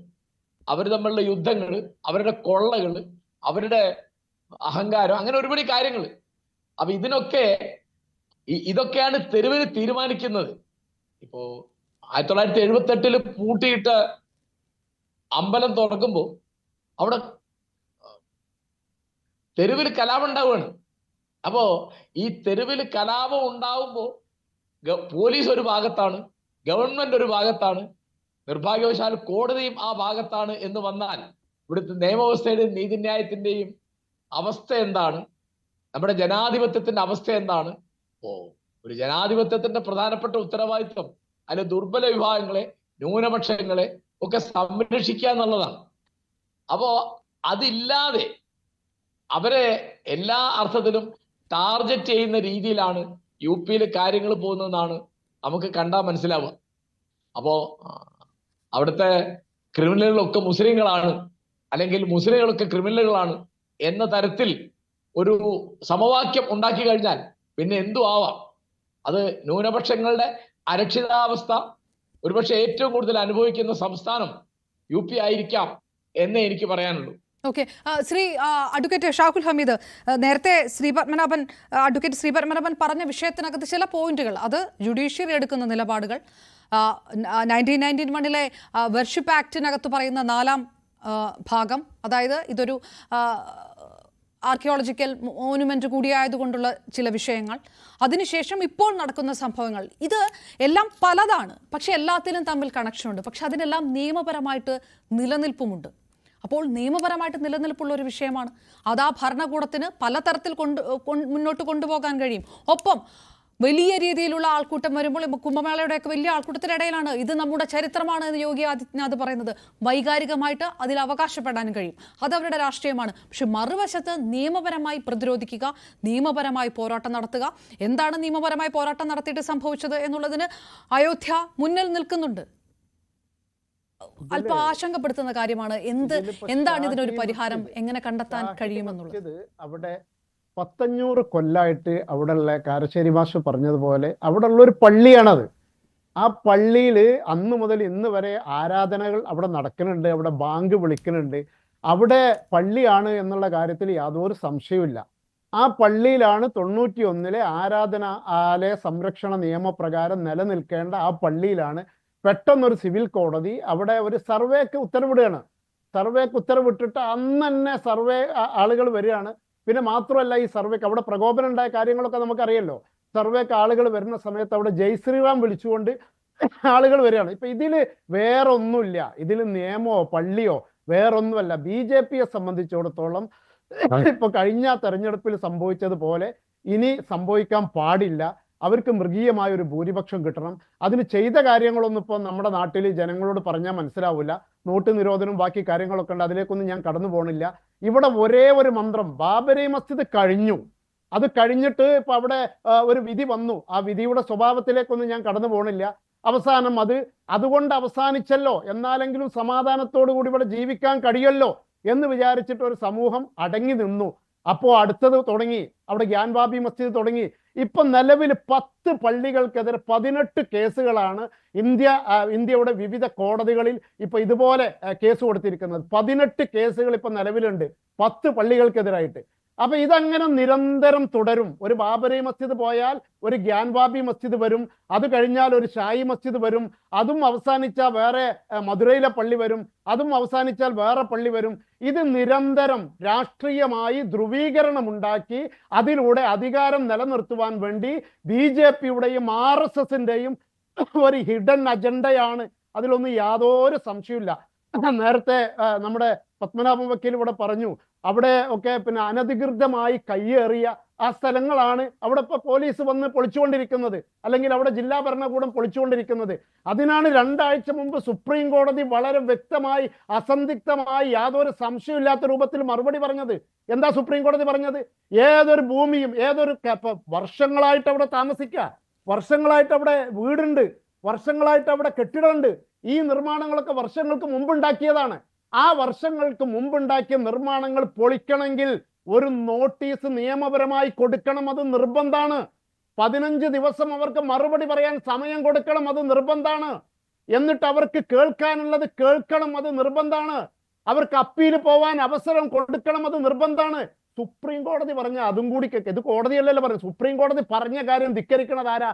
അവർ തമ്മിലുള്ള യുദ്ധങ്ങള്, അവരുടെ കൊള്ളകള്, അവരുടെ അഹങ്കാരം, അങ്ങനെ ഒരുപാട് കാര്യങ്ങൾ. അപ്പൊ ഇതൊക്കെയാണ് തെരുവിൽ തീരുമാനിക്കുന്നത്. ഇപ്പോ 1978 പൂട്ടിയിട്ട അമ്പലം തുറക്കുമ്പോ അവിടെ തെരുവിൽ കലാപം ഉണ്ടാവുകയാണ്. അപ്പോ ഈ തെരുവിൽ കലാപം ഉണ്ടാവുമ്പോ പോലീസ് ഒരു ഭാഗത്താണ്, ഗവൺമെന്റ് ഒരു ഭാഗത്താണ്, നിർഭാഗ്യവശാൽ കോടതിയും ആ ഭാഗത്താണ് എന്ന് വന്നാൽ ഇവിടുത്തെ നിയമവ്യവസ്ഥയുടെയും നീതിന്യായത്തിന്റെയും അവസ്ഥ എന്താണ്? നമ്മുടെ ജനാധിപത്യത്തിന്റെ അവസ്ഥ എന്താണ്? ഒരു ജനാധിപത്യത്തിന്റെ പ്രധാനപ്പെട്ട ഉത്തരവാദിത്വം അതിലെ ദുർബല വിഭാഗങ്ങളെ, ന്യൂനപക്ഷങ്ങളെ ഒക്കെ സംരക്ഷിക്കുക എന്നുള്ളതാണ്. അപ്പോ അതില്ലാതെ അവരെ എല്ലാ അർത്ഥത്തിലും ടാർഗറ്റ് ചെയ്യുന്ന രീതിയിലാണ് യു പിയിൽ കാര്യങ്ങൾ പോകുന്നതെന്നാണ് നമുക്ക് കണ്ടാൽ മനസ്സിലാവുക. അപ്പോ അവിടുത്തെ ക്രിമിനലുകളൊക്കെ മുസ്ലിങ്ങളാണ്, അല്ലെങ്കിൽ മുസ്ലിങ്ങളൊക്കെ ക്രിമിനലുകളാണ് എന്ന തരത്തിൽ ഒരു സമവാക്യം ഉണ്ടാക്കി കഴിഞ്ഞാൽ പിന്നെ എന്തു ആവാം. അത് ന്യൂനപക്ഷങ്ങളുടെ അരക്ഷിതാവസ്ഥ ഒരുപക്ഷെ ഏറ്റവും കൂടുതൽ അനുഭവിക്കുന്ന സംസ്ഥാനം യു പി ആയിരിക്കാം എന്നേ എനിക്ക് പറയാനുള്ളൂ. ഓക്കെ, അഡ്വക്കേറ്റ് ഷാഹുൽ ഹമീദ്, നേരത്തെ അഡ്വക്കേറ്റ് ശ്രീ പത്മനാഭൻ പറഞ്ഞ വിഷയത്തിനകത്ത് ചില പോയിന്റുകൾ, അത് ജുഡീഷ്യറി എടുക്കുന്ന നിലപാടുകൾ, 1991 വർഷിപ്പ് ആക്ടിനകത്ത് പറയുന്ന 4-ാം ഭാഗം, അതായത് ഇതൊരു ആർക്കിയോളജിക്കൽ മോണുമെന്റ് കൂടിയായതുകൊണ്ടുള്ള ചില വിഷയങ്ങൾ, അതിനുശേഷം ഇപ്പോൾ നടക്കുന്ന സംഭവങ്ങൾ, ഇത് എല്ലാം പലതാണ്. പക്ഷെ എല്ലാത്തിനും തമ്മിൽ കണക്ഷനുണ്ട്. പക്ഷെ അതിനെല്ലാം നിയമപരമായിട്ട് നിലനിൽപ്പുമുണ്ട്. അപ്പോൾ നിയമപരമായിട്ട് നിലനിൽപ്പുള്ള ഒരു വിഷയമാണ്. അത് ആ ഭരണകൂടത്തിന് പലതരത്തിൽ മുന്നോട്ട് കൊണ്ടുപോകാൻ കഴിയും. ഒപ്പം വലിയ രീതിയിലുള്ള ആൾക്കൂട്ടം വരുമ്പോൾ, കുംഭമേളയുടെയൊക്കെ വലിയ ആൾക്കൂട്ടത്തിനിടയിലാണ് ഇത് നമ്മുടെ ചരിത്രമാണ് എന്ന് യോഗി ആദിത്യനാഥ് പറയുന്നത്. വൈകാരികമായിട്ട് അതിൽ അവകാശപ്പെടാനും കഴിയും, അത് അവരുടെ രാഷ്ട്രീയമാണ്. പക്ഷെ മറുവശത്ത് നിയമപരമായി പ്രതിരോധിക്കുക, നിയമപരമായി പോരാട്ടം നടത്തുക. എന്താണ് നിയമപരമായി പോരാട്ടം നടത്തിയിട്ട് സംഭവിച്ചത് എന്നുള്ളതിന് അയോധ്യ മുന്നിൽ നിൽക്കുന്നുണ്ട്. അല്പം ആശങ്കപ്പെടുത്തുന്ന കാര്യമാണ്. എന്താണ് ഇതിനൊരു പരിഹാരം, എങ്ങനെ കണ്ടെത്താൻ കഴിയുമെന്നുള്ളത്? അവിടെ 500 കൊല്ലായിട്ട് അവിടെയുള്ള കാരശ്ശേരി മാഷ് പറഞ്ഞതുപോലെ അവിടെ ഉള്ള ഒരു പള്ളിയാണത്. ആ പള്ളിയിൽ അന്ന് മുതൽ ഇന്ന് വരെ ആരാധനകൾ അവിടെ നടക്കുന്നുണ്ട്, അവിടെ ബാങ്ക് വിളിക്കുന്നുണ്ട്. അവിടെ പള്ളിയാണ് എന്നുള്ള കാര്യത്തിൽ യാതൊരു സംശയവുമില്ല. ആ പള്ളിയിലാണ് 91 ആരാധനാലയ സംരക്ഷണ നിയമപ്രകാരം നിലനിൽക്കേണ്ട ആ പള്ളിയിലാണ് പെട്ടെന്നൊരു സിവിൽ കോടതി അവിടെ ഒരു സർവേക്ക് ഉത്തരവിടുകയാണ്. സർവേക്ക് ഉത്തരവിട്ടിട്ട് അന്ന് തന്നെ സർവേ ആളുകൾ വരികയാണ്. പിന്നെ മാത്രമല്ല, ഈ സർവേക്ക് അവിടെ പ്രകോപനം ഉണ്ടായ കാര്യങ്ങളൊക്കെ നമുക്കറിയല്ലോ. സർവേക്ക് ആളുകൾ വരുന്ന സമയത്ത് അവിടെ ജയ് ശ്രീറാം വിളിച്ചുകൊണ്ട് ആളുകൾ വരികയാണ്. ഇപ്പൊ ഇതിൽ വേറൊന്നുമില്ല, ഇതിൽ നിയമമോ പള്ളിയോ വേറൊന്നുമല്ല. BJPയെ സംബന്ധിച്ചിടത്തോളം ഇപ്പൊ കഴിഞ്ഞ തെരഞ്ഞെടുപ്പിൽ സംഭവിച്ചതുപോലെ ഇനി സംഭവിക്കാൻ പാടില്ല. അവർക്ക് മൃഗീയമായ ഒരു ഭൂരിപക്ഷം കിട്ടണം. അതിന് ചെയ്ത കാര്യങ്ങളൊന്നും ഇപ്പോൾ നമ്മുടെ നാട്ടിൽ ജനങ്ങളോട് പറഞ്ഞാൽ മനസ്സിലാവില്ല. നോട്ട് നിരോധനവും ബാക്കി കാര്യങ്ങളൊക്കെ ഉണ്ട്, അതിലേക്കൊന്നും ഞാൻ കടന്നു പോകണില്ല. ഇവിടെ ഒരേ ഒരു മന്ത്രം, ബാബരി മസ്ജിദ് കഴിഞ്ഞു, അത് കഴിഞ്ഞിട്ട് ഇപ്പൊ അവിടെ ഒരു വിധി വന്നു. ആ വിധിയുടെ സ്വഭാവത്തിലേക്കൊന്നും ഞാൻ കടന്നു പോകണില്ല. അവസാനം അതുകൊണ്ട് അവസാനിച്ചല്ലോ, എന്നാലെങ്കിലും സമാധാനത്തോടു കൂടി ഇവിടെ ജീവിക്കാൻ കഴിയല്ലോ എന്ന് വിചാരിച്ചിട്ട് ഒരു സമൂഹം അടങ്ങി നിന്നു. അപ്പോൾ അടുത്തത് തുടങ്ങി, അവിടെ ഗ്യാൻവാബി മസ്ജിദ് തുടങ്ങി. ഇപ്പൊ നിലവിൽ 10 പള്ളികൾക്കെതിരെ 18 കേസുകളാണ് ഇന്ത്യയുടെ വിവിധ കോടതികളിൽ ഇപ്പൊ ഇതുപോലെ കേസ് കൊടുത്തിരിക്കുന്നത്. 18 കേസുകൾ ഇപ്പൊ നിലവിലുണ്ട് 10 പള്ളികൾക്കെതിരായിട്ട്. അപ്പൊ ഇതങ്ങനെ നിരന്തരം തുടരും. ഒരു ബാബരി മസ്ജിദ് പോയാൽ ഒരു ഗ്യാൻവാബി മസ്ജിദ് വരും, അത് കഴിഞ്ഞാൽ ഒരു ഷായി മസ്ജിദ് വരും, അതും അവസാനിച്ചാൽ വേറെ മധുരയിലെ പള്ളി വരും, അതും അവസാനിച്ചാൽ വേറെ പള്ളി വരും. ഇത് നിരന്തരം രാഷ്ട്രീയമായി ധ്രുവീകരണം ഉണ്ടാക്കി അതിലൂടെ അധികാരം നിലനിർത്തുവാൻ വേണ്ടി BJPയുടെയും RSSന്റെയും ഒരു ഹിഡൻ അജണ്ടയാണ്. അതിലൊന്നും യാതൊരു സംശയമില്ല. നേരത്തെ നമ്മുടെ പത്മനാഭൻ വക്കീൽ ഇവിടെ പറഞ്ഞു, അവിടെ ഒക്കെ പിന്നെ അനധികൃതമായി കയ്യേറിയ ആ സ്ഥലങ്ങളാണ് അവിടെ ഇപ്പൊ പോലീസ് വന്ന് പൊളിച്ചുകൊണ്ടിരിക്കുന്നത്, അല്ലെങ്കിൽ അവിടെ ജില്ലാ ഭരണകൂടം പൊളിച്ചുകൊണ്ടിരിക്കുന്നത്. അതിനാണ് 2 ആഴ്ച മുമ്പ് സുപ്രീം കോടതി വളരെ വ്യക്തമായി അസന്ദിഗ്ധമായി യാതൊരു സംശയമില്ലാത്ത രൂപത്തിൽ മറുപടി പറഞ്ഞത്. എന്താ സുപ്രീം കോടതി പറഞ്ഞത്? ഏതൊരു ഭൂമിയും വർഷങ്ങളായിട്ട് അവിടെ താമസിക്കുക, വർഷങ്ങളായിട്ട് അവിടെ വീടുണ്ട്, വർഷങ്ങളായിട്ട് അവിടെ കെട്ടിടമുണ്ട്. ഈ നിർമ്മാണങ്ങളൊക്കെ വർഷങ്ങൾക്ക് മുമ്പുണ്ടാക്കിയതാണ്. ആ വർഷങ്ങൾക്ക് മുമ്പുണ്ടാക്കിയ നിർമ്മാണങ്ങൾ പൊളിക്കണമെങ്കിൽ ഒരു നോട്ടീസ് നിയമപരമായി കൊടുക്കണം, അത് നിർബന്ധമാണ്. 15 ദിവസം അവർക്ക് മറുപടി പറയാൻ സമയം കൊടുക്കണം, അത് നിർബന്ധമാണ്. എന്നിട്ട് അവർക്ക് കേൾക്കാനുള്ളത് കേൾക്കണം, അത് നിർബന്ധമാണ്. അവർക്ക് അപ്പീൽ പോവാൻ അവസരം കൊടുക്കണം, അത് നിർബന്ധമാണ്. സുപ്രീം കോടതി പറഞ്ഞ അതും കൂടി ഇത് കോടതിയല്ലല്ലോ പറഞ്ഞു. സുപ്രീം കോടതി പറഞ്ഞ കാര്യം ധിക്കരിക്കണത് ആരാ?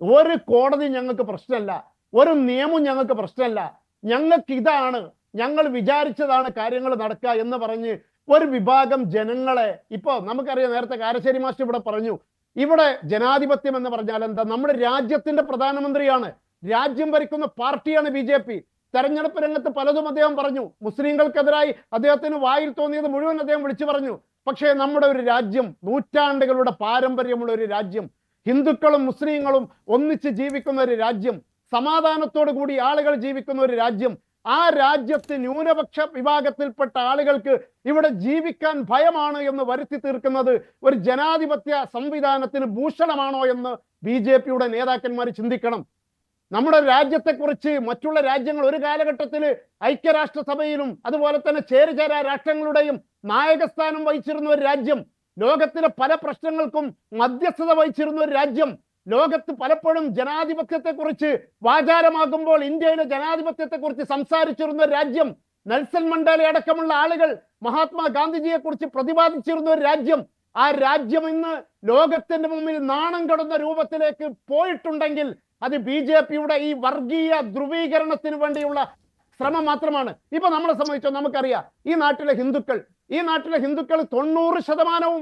ഒരു കോടതി ഞങ്ങൾക്ക് പ്രശ്നമല്ല, ഒരു നിയമം ഞങ്ങൾക്ക് പ്രശ്നമല്ല, ഞങ്ങൾക്ക് ഇതാണ്, ഞങ്ങൾ വിചാരിച്ചതാണ് കാര്യങ്ങൾ നടക്കുക എന്ന് പറഞ്ഞ് ഒരു വിഭാഗം ജനങ്ങളെ, ഇപ്പൊ നമുക്കറിയാം, നേരത്തെ കാരശ്ശേരി മാസ്റ്റർ ഇവിടെ പറഞ്ഞു, ഇവിടെ ജനാധിപത്യം എന്ന് പറഞ്ഞാൽ എന്താ? നമ്മുടെ രാജ്യത്തിന്റെ പ്രധാനമന്ത്രിയാണ്, രാജ്യം ഭരിക്കുന്ന പാർട്ടിയാണ് BJP. തെരഞ്ഞെടുപ്പ് രംഗത്ത് പലതും അദ്ദേഹം പറഞ്ഞു. മുസ്ലിങ്ങൾക്കെതിരായി അദ്ദേഹത്തിന് വായിൽ തോന്നിയത് മുഴുവൻ അദ്ദേഹം വിളിച്ചു പറഞ്ഞു. പക്ഷേ നമ്മുടെ ഒരു രാജ്യം, നൂറ്റാണ്ടുകളുടെ പാരമ്പര്യമുള്ള ഒരു രാജ്യം, ഹിന്ദുക്കളും മുസ്ലിങ്ങളും ഒന്നിച്ച് ജീവിക്കുന്ന ഒരു രാജ്യം, സമാധാനത്തോടു കൂടി ആളുകൾ ജീവിക്കുന്ന ഒരു രാജ്യം, ആ രാജ്യത്ത് ന്യൂനപക്ഷ വിഭാഗത്തിൽപ്പെട്ട ആളുകൾക്ക് ഇവിടെ ജീവിക്കാൻ ഭയമാണ് എന്ന് വരുത്തി തീർക്കുന്നത് ഒരു ജനാധിപത്യ സംവിധാനത്തിന് ഭൂഷണമാണോ എന്ന് BJPയുടെ നേതാക്കന്മാർ ചിന്തിക്കണം. നമ്മുടെ രാജ്യത്തെക്കുറിച്ച് മറ്റുള്ള രാജ്യങ്ങൾ ഒരു കാലഘട്ടത്തിൽ ഐക്യരാഷ്ട്രസഭയിലും അതുപോലെ തന്നെ ചേരിചേരാ രാഷ്ട്രങ്ങളുടെയും നായകസ്ഥാനം വഹിച്ചിരുന്ന ഒരു രാജ്യം, ലോകത്തിലെ പല പ്രശ്നങ്ങൾക്കും മധ്യസ്ഥത വഹിച്ചിരുന്ന ഒരു രാജ്യം, ലോകത്ത് പലപ്പോഴും ജനാധിപത്യത്തെക്കുറിച്ച് വാചാരമാകുമ്പോൾ ഇന്ത്യയിലെ ജനാധിപത്യത്തെക്കുറിച്ച് സംസാരിച്ചിരുന്ന ഒരു രാജ്യം, നെൽസൺ മണ്ടേല അടക്കമുള്ള ആളുകൾ മഹാത്മാഗാന്ധിജിയെ കുറിച്ച് പ്രതിപാദിച്ചിരുന്ന ഒരു രാജ്യം, ആ രാജ്യം ഇന്ന് ലോകത്തിന്റെ മുമ്പിൽ നാണം കെടുന്ന രൂപത്തിലേക്ക് പോയിട്ടുണ്ടെങ്കിൽ അത് BJPയുടെ ഈ വർഗീയ ധ്രുവീകരണത്തിന് വേണ്ടിയുള്ള ശ്രമം മാത്രമാണ്. ഇപ്പൊ നമ്മളെ സംബന്ധിച്ചോ നമുക്കറിയാം, ഈ നാട്ടിലെ ഹിന്ദുക്കൾ 90%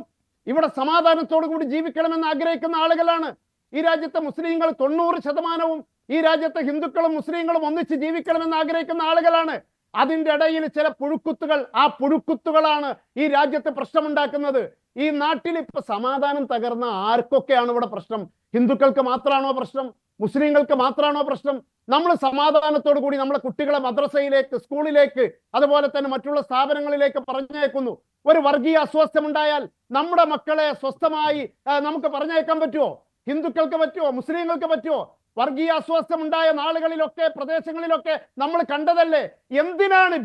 ഇവിടെ സമാധാനത്തോടു കൂടി ജീവിക്കണമെന്ന് ആഗ്രഹിക്കുന്ന ആളുകളാണ്. ഈ രാജ്യത്തെ മുസ്ലിങ്ങൾ 90% ഈ രാജ്യത്തെ ഹിന്ദുക്കളും മുസ്ലിങ്ങളും ഒന്നിച്ച് ജീവിക്കണമെന്ന് ആഗ്രഹിക്കുന്ന ആളുകളാണ്. അതിന്റെ ഇടയിൽ ചില പുഴുക്കുത്തുകൾ, ആ പുഴുക്കുത്തുകളാണ് ഈ രാജ്യത്ത് പ്രശ്നമുണ്ടാക്കുന്നത്. ഈ നാട്ടിൽ ഇപ്പൊ സമാധാനം തകർന്ന ആർക്കൊക്കെയാണ് ഇവിടെ പ്രശ്നം? ഹിന്ദുക്കൾക്ക് മാത്രമാണോ പ്രശ്നം? മുസ്ലിങ്ങൾക്ക് മാത്രമാണോ പ്രശ്നം? നമ്മൾ സമാധാനത്തോടു കൂടി നമ്മളെ കുട്ടികളെ മദ്രസയിലേക്ക്, സ്കൂളിലേക്ക്, അതുപോലെ തന്നെ മറ്റുള്ള സ്ഥാപനങ്ങളിലേക്ക് പറഞ്ഞേക്കുന്നു. ഒരു വർഗീയ അസ്വസ്ഥമുണ്ടായാൽ നമ്മുടെ മക്കളെ സ്വസ്ഥമായി നമുക്ക് പറഞ്ഞേക്കാൻ പറ്റുമോ? ഹിന്ദുക്കൾക്ക് പറ്റുമോ? മുസ്ലിങ്ങൾക്ക് പറ്റുമോ? വർഗീയ അസ്വസ്ഥമുണ്ടായ നാളുകളിലൊക്കെ, പ്രദേശങ്ങളിലൊക്കെ നമ്മൾ കണ്ടതല്ലേ. എന്തിനാണ്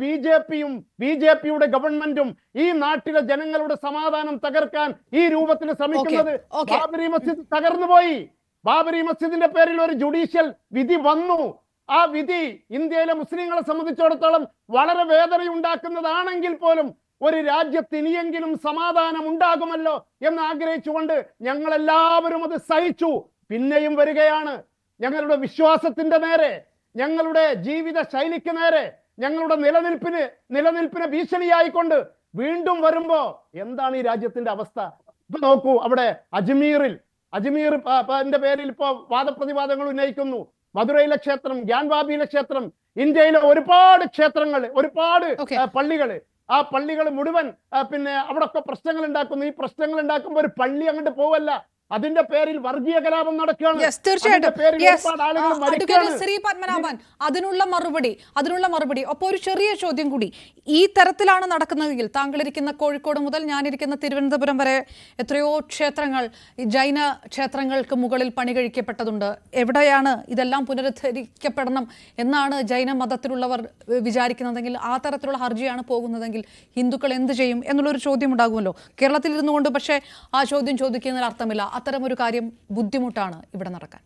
BJPയുടെ ഗവൺമെന്റും ഈ നാട്ടിലെ ജനങ്ങളുടെ സമാധാനം തകർക്കാൻ ഈ രൂപത്തിൽ ശ്രമിക്കുന്നത്? ബാബരി മസ്ജിദ് തകർന്നുപോയി. ബാബരി മസ്ജിദിന്റെ പേരിൽ ഒരു ജുഡീഷ്യൽ വിധി വന്നു. ആ വിധി ഇന്ത്യയിലെ മുസ്ലിങ്ങളെ സംബന്ധിച്ചിടത്തോളം വളരെ വേദനയുണ്ടാക്കുന്നതാണെങ്കിൽ പോലും ഒരു രാജ്യത്ത് ഇനിയെങ്കിലും സമാധാനം ഉണ്ടാകുമല്ലോ എന്ന് ആഗ്രഹിച്ചുകൊണ്ട് ഞങ്ങളെല്ലാവരും അത് സഹിച്ചു. പിന്നെയും വരികയാണ്. ഞങ്ങളുടെ വിശ്വാസത്തിന്റെ നേരെ, ഞങ്ങളുടെ ജീവിത ശൈലിക്ക് നേരെ, ഞങ്ങളുടെ നിലനിൽപ്പിന് ഭീഷണിയായിക്കൊണ്ട് വീണ്ടും വരുമ്പോ എന്താണ് ഈ രാജ്യത്തിന്റെ അവസ്ഥ? ഇപ്പൊ നോക്കൂ, അവിടെ അജ്മീർ പേരിൽ ഇപ്പോ വാദപ്രതിവാദങ്ങൾ ഉന്നയിക്കുന്നു. മധുരയിലെ ക്ഷേത്രം, ഗ്യാൻവാബിയിലെ ക്ഷേത്രം, ഇന്ത്യയിലെ ഒരുപാട് ക്ഷേത്രങ്ങൾ, ഒരുപാട് പള്ളികള്, ആ പള്ളികൾ മുഴുവൻ പിന്നെ അവിടെ ഒക്കെ പ്രശ്നങ്ങൾ ഉണ്ടാക്കുന്നു. ഈ പ്രശ്നങ്ങൾ ഉണ്ടാക്കുമ്പോൾ ഒരു പള്ളി അങ്ങോട്ട് പോവല്ല, അതിന്റെ പേരിൽ വർഗീയ കലാപം നടക്കുകയാണ്. ശ്രീ പത്മനാഭൻ, അതിനുള്ള മറുപടി. ഒപ്പം ഒരു ചെറിയ ചോദ്യം കൂടി. ഈ തരത്തിലാണ് നടക്കുന്നതെങ്കിൽ താങ്കൾ ഇരിക്കുന്ന കോഴിക്കോട് മുതൽ ഞാനിരിക്കുന്ന തിരുവനന്തപുരം വരെ എത്രയോ ക്ഷേത്രങ്ങൾ, ജൈന ക്ഷേത്രങ്ങൾക്ക് മുകളിൽ പണി കഴിക്കപ്പെട്ടതുണ്ട്. എവിടെയാണ് ഇതെല്ലാം പുനരുദ്ധരിക്കപ്പെടണം എന്നാണ് ജൈന മതത്തിലുള്ളവർ വിചാരിക്കുന്നതെങ്കിൽ, ആ തരത്തിലുള്ള ഹർജിയാണ് പോകുന്നതെങ്കിൽ ഹിന്ദുക്കൾ എന്ത് ചെയ്യും എന്നുള്ളൊരു ചോദ്യം ഉണ്ടാകുമല്ലോ. കേരളത്തിൽ ഇരുന്നുകൊണ്ട് പക്ഷേ ആ ചോദ്യം ചോദിക്കുന്നതിൽ അർത്ഥമില്ല. അത്തരം ഒരു കാര്യം ബുദ്ധിമുട്ടാണ് ഇവിടെ നടക്കാൻ.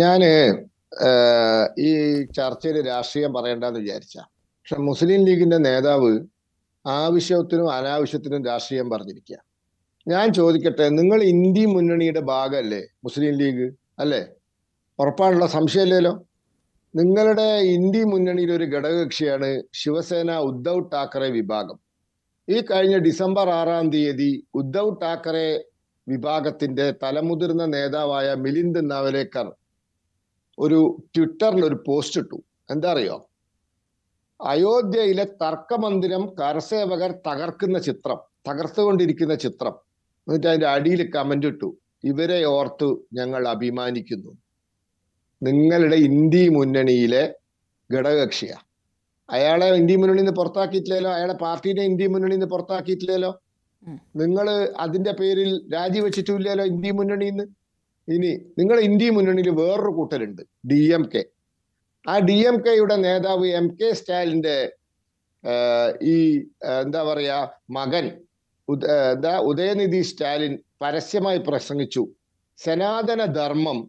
ഞാന് ഈ ചർച്ചയിൽ രാഷ്ട്രീയം പറയണ്ടെന്ന് വിചാരിച്ച, പക്ഷെ മുസ്ലിം ലീഗിന്റെ നേതാവ് ആവശ്യത്തിനും അനാവശ്യത്തിനും രാഷ്ട്രീയം പറഞ്ഞിരിക്കുക. ഞാൻ ചോദിക്കട്ടെ, നിങ്ങൾ ഇന്ത്യ മുന്നണിയുടെ ഭാഗമല്ലേ മുസ്ലിം ലീഗ്? അല്ലേ? ഉറപ്പാണല്ലോ, സംശയമില്ലല്ലോ. നിങ്ങളുടെ ഇന്ത്യ മുന്നണിയുടെ ഒരു ഘടകകക്ഷിയാണ് ശിവസേന ഉദ്ധവ് ഠാക്കറെ വിഭാഗം. ഈ കഴിഞ്ഞ ഡിസംബർ 6-ാം തീയതി ഉദ്ധവ് ഠാക്കറെ വിഭാഗത്തിന്റെ തലമുതിർന്ന നേതാവായ മിലിന്ദ് നവലേക്കർ ഒരു ട്വിറ്ററിൽ ഒരു പോസ്റ്റ് ഇട്ടു. എന്താ അറിയോ? അയോധ്യയിലെ തർക്കമന്ദിരം കരസേവകർ തകർത്തുകൊണ്ടിരിക്കുന്ന ചിത്രം. എന്നിട്ട് അതിന്റെ അടിയിൽ കമന്റ് ഇട്ടു, ഇവരെ ഓർത്ത് ഞങ്ങൾ അഭിമാനിക്കുന്നു. നിങ്ങളുടെ ഇന്ത്യ മുന്നണിയിലെ ഘടകകക്ഷിയാ. അയാളെ ഇന്ത്യ മുന്നണിയിൽ നിന്ന് പുറത്താക്കിയിട്ടില്ലല്ലോ, അയാളെ പാർട്ടീനെ ഇന്ത്യ മുന്നണിയിൽ നിന്ന് പുറത്താക്കിയിട്ടില്ലല്ലോ. നിങ്ങൾ അതിന്റെ പേരിൽ രാജിവെച്ചിട്ടില്ലല്ലോ ഇന്ത്യ മുന്നണിയിൽ നിന്ന്. ഇനി നിങ്ങൾ ഇന്ത്യ മുന്നണിയിൽ വേറൊരു കൂട്ടരുണ്ട്, DMK. ആ DMKയുടെ നേതാവ് MK സ്റ്റാലിന്റെ ഈ എന്താ പറയാ മകൻ ഉദയനിധി സ്റ്റാലിൻ പരസ്യമായി പ്രസംഗിച്ചു, സനാതന ധർമ്മം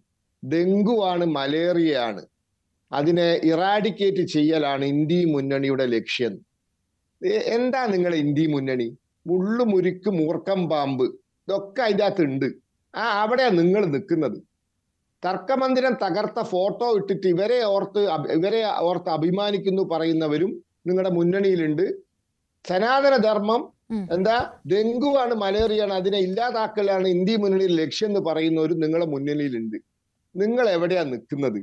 ഡെങ്കുവാണ്, മലേറിയയാണ്, അതിനെ ഇറാഡിക്കേറ്റ് ചെയ്യലാണ് ഇന്ത്യ മുന്നണിയുടെ ലക്ഷ്യം. എന്താ നിങ്ങളെ ഇന്ത്യ മുന്നണി? മുള്ളുമുരിക്ക് മൂർക്കം പാമ്പ് ഇതൊക്കെ അതിൻ്റെ അകത്തുണ്ട്. അവിടെയാ നിങ്ങൾ നിൽക്കുന്നത്. തർക്കമന്ദിരം തകർത്ത ഫോട്ടോ ഇട്ടിട്ട് ഇവരെ ഓർത്ത് അഭിമാനിക്കുന്നു പറയുന്നവരും നിങ്ങളുടെ മുന്നണിയിലുണ്ട്. സനാതന ധർമ്മം എന്താ ഡെങ്കുവാണ്, മലേറിയാണ്, അതിനെ ഇല്ലാതാക്കലാണ് ഇന്ത്യ മുന്നണിയുടെ ലക്ഷ്യം എന്ന് പറയുന്നവരും നിങ്ങളുടെ മുന്നണിയിലുണ്ട്. നിങ്ങൾ എവിടെയാ നിൽക്കുന്നത്?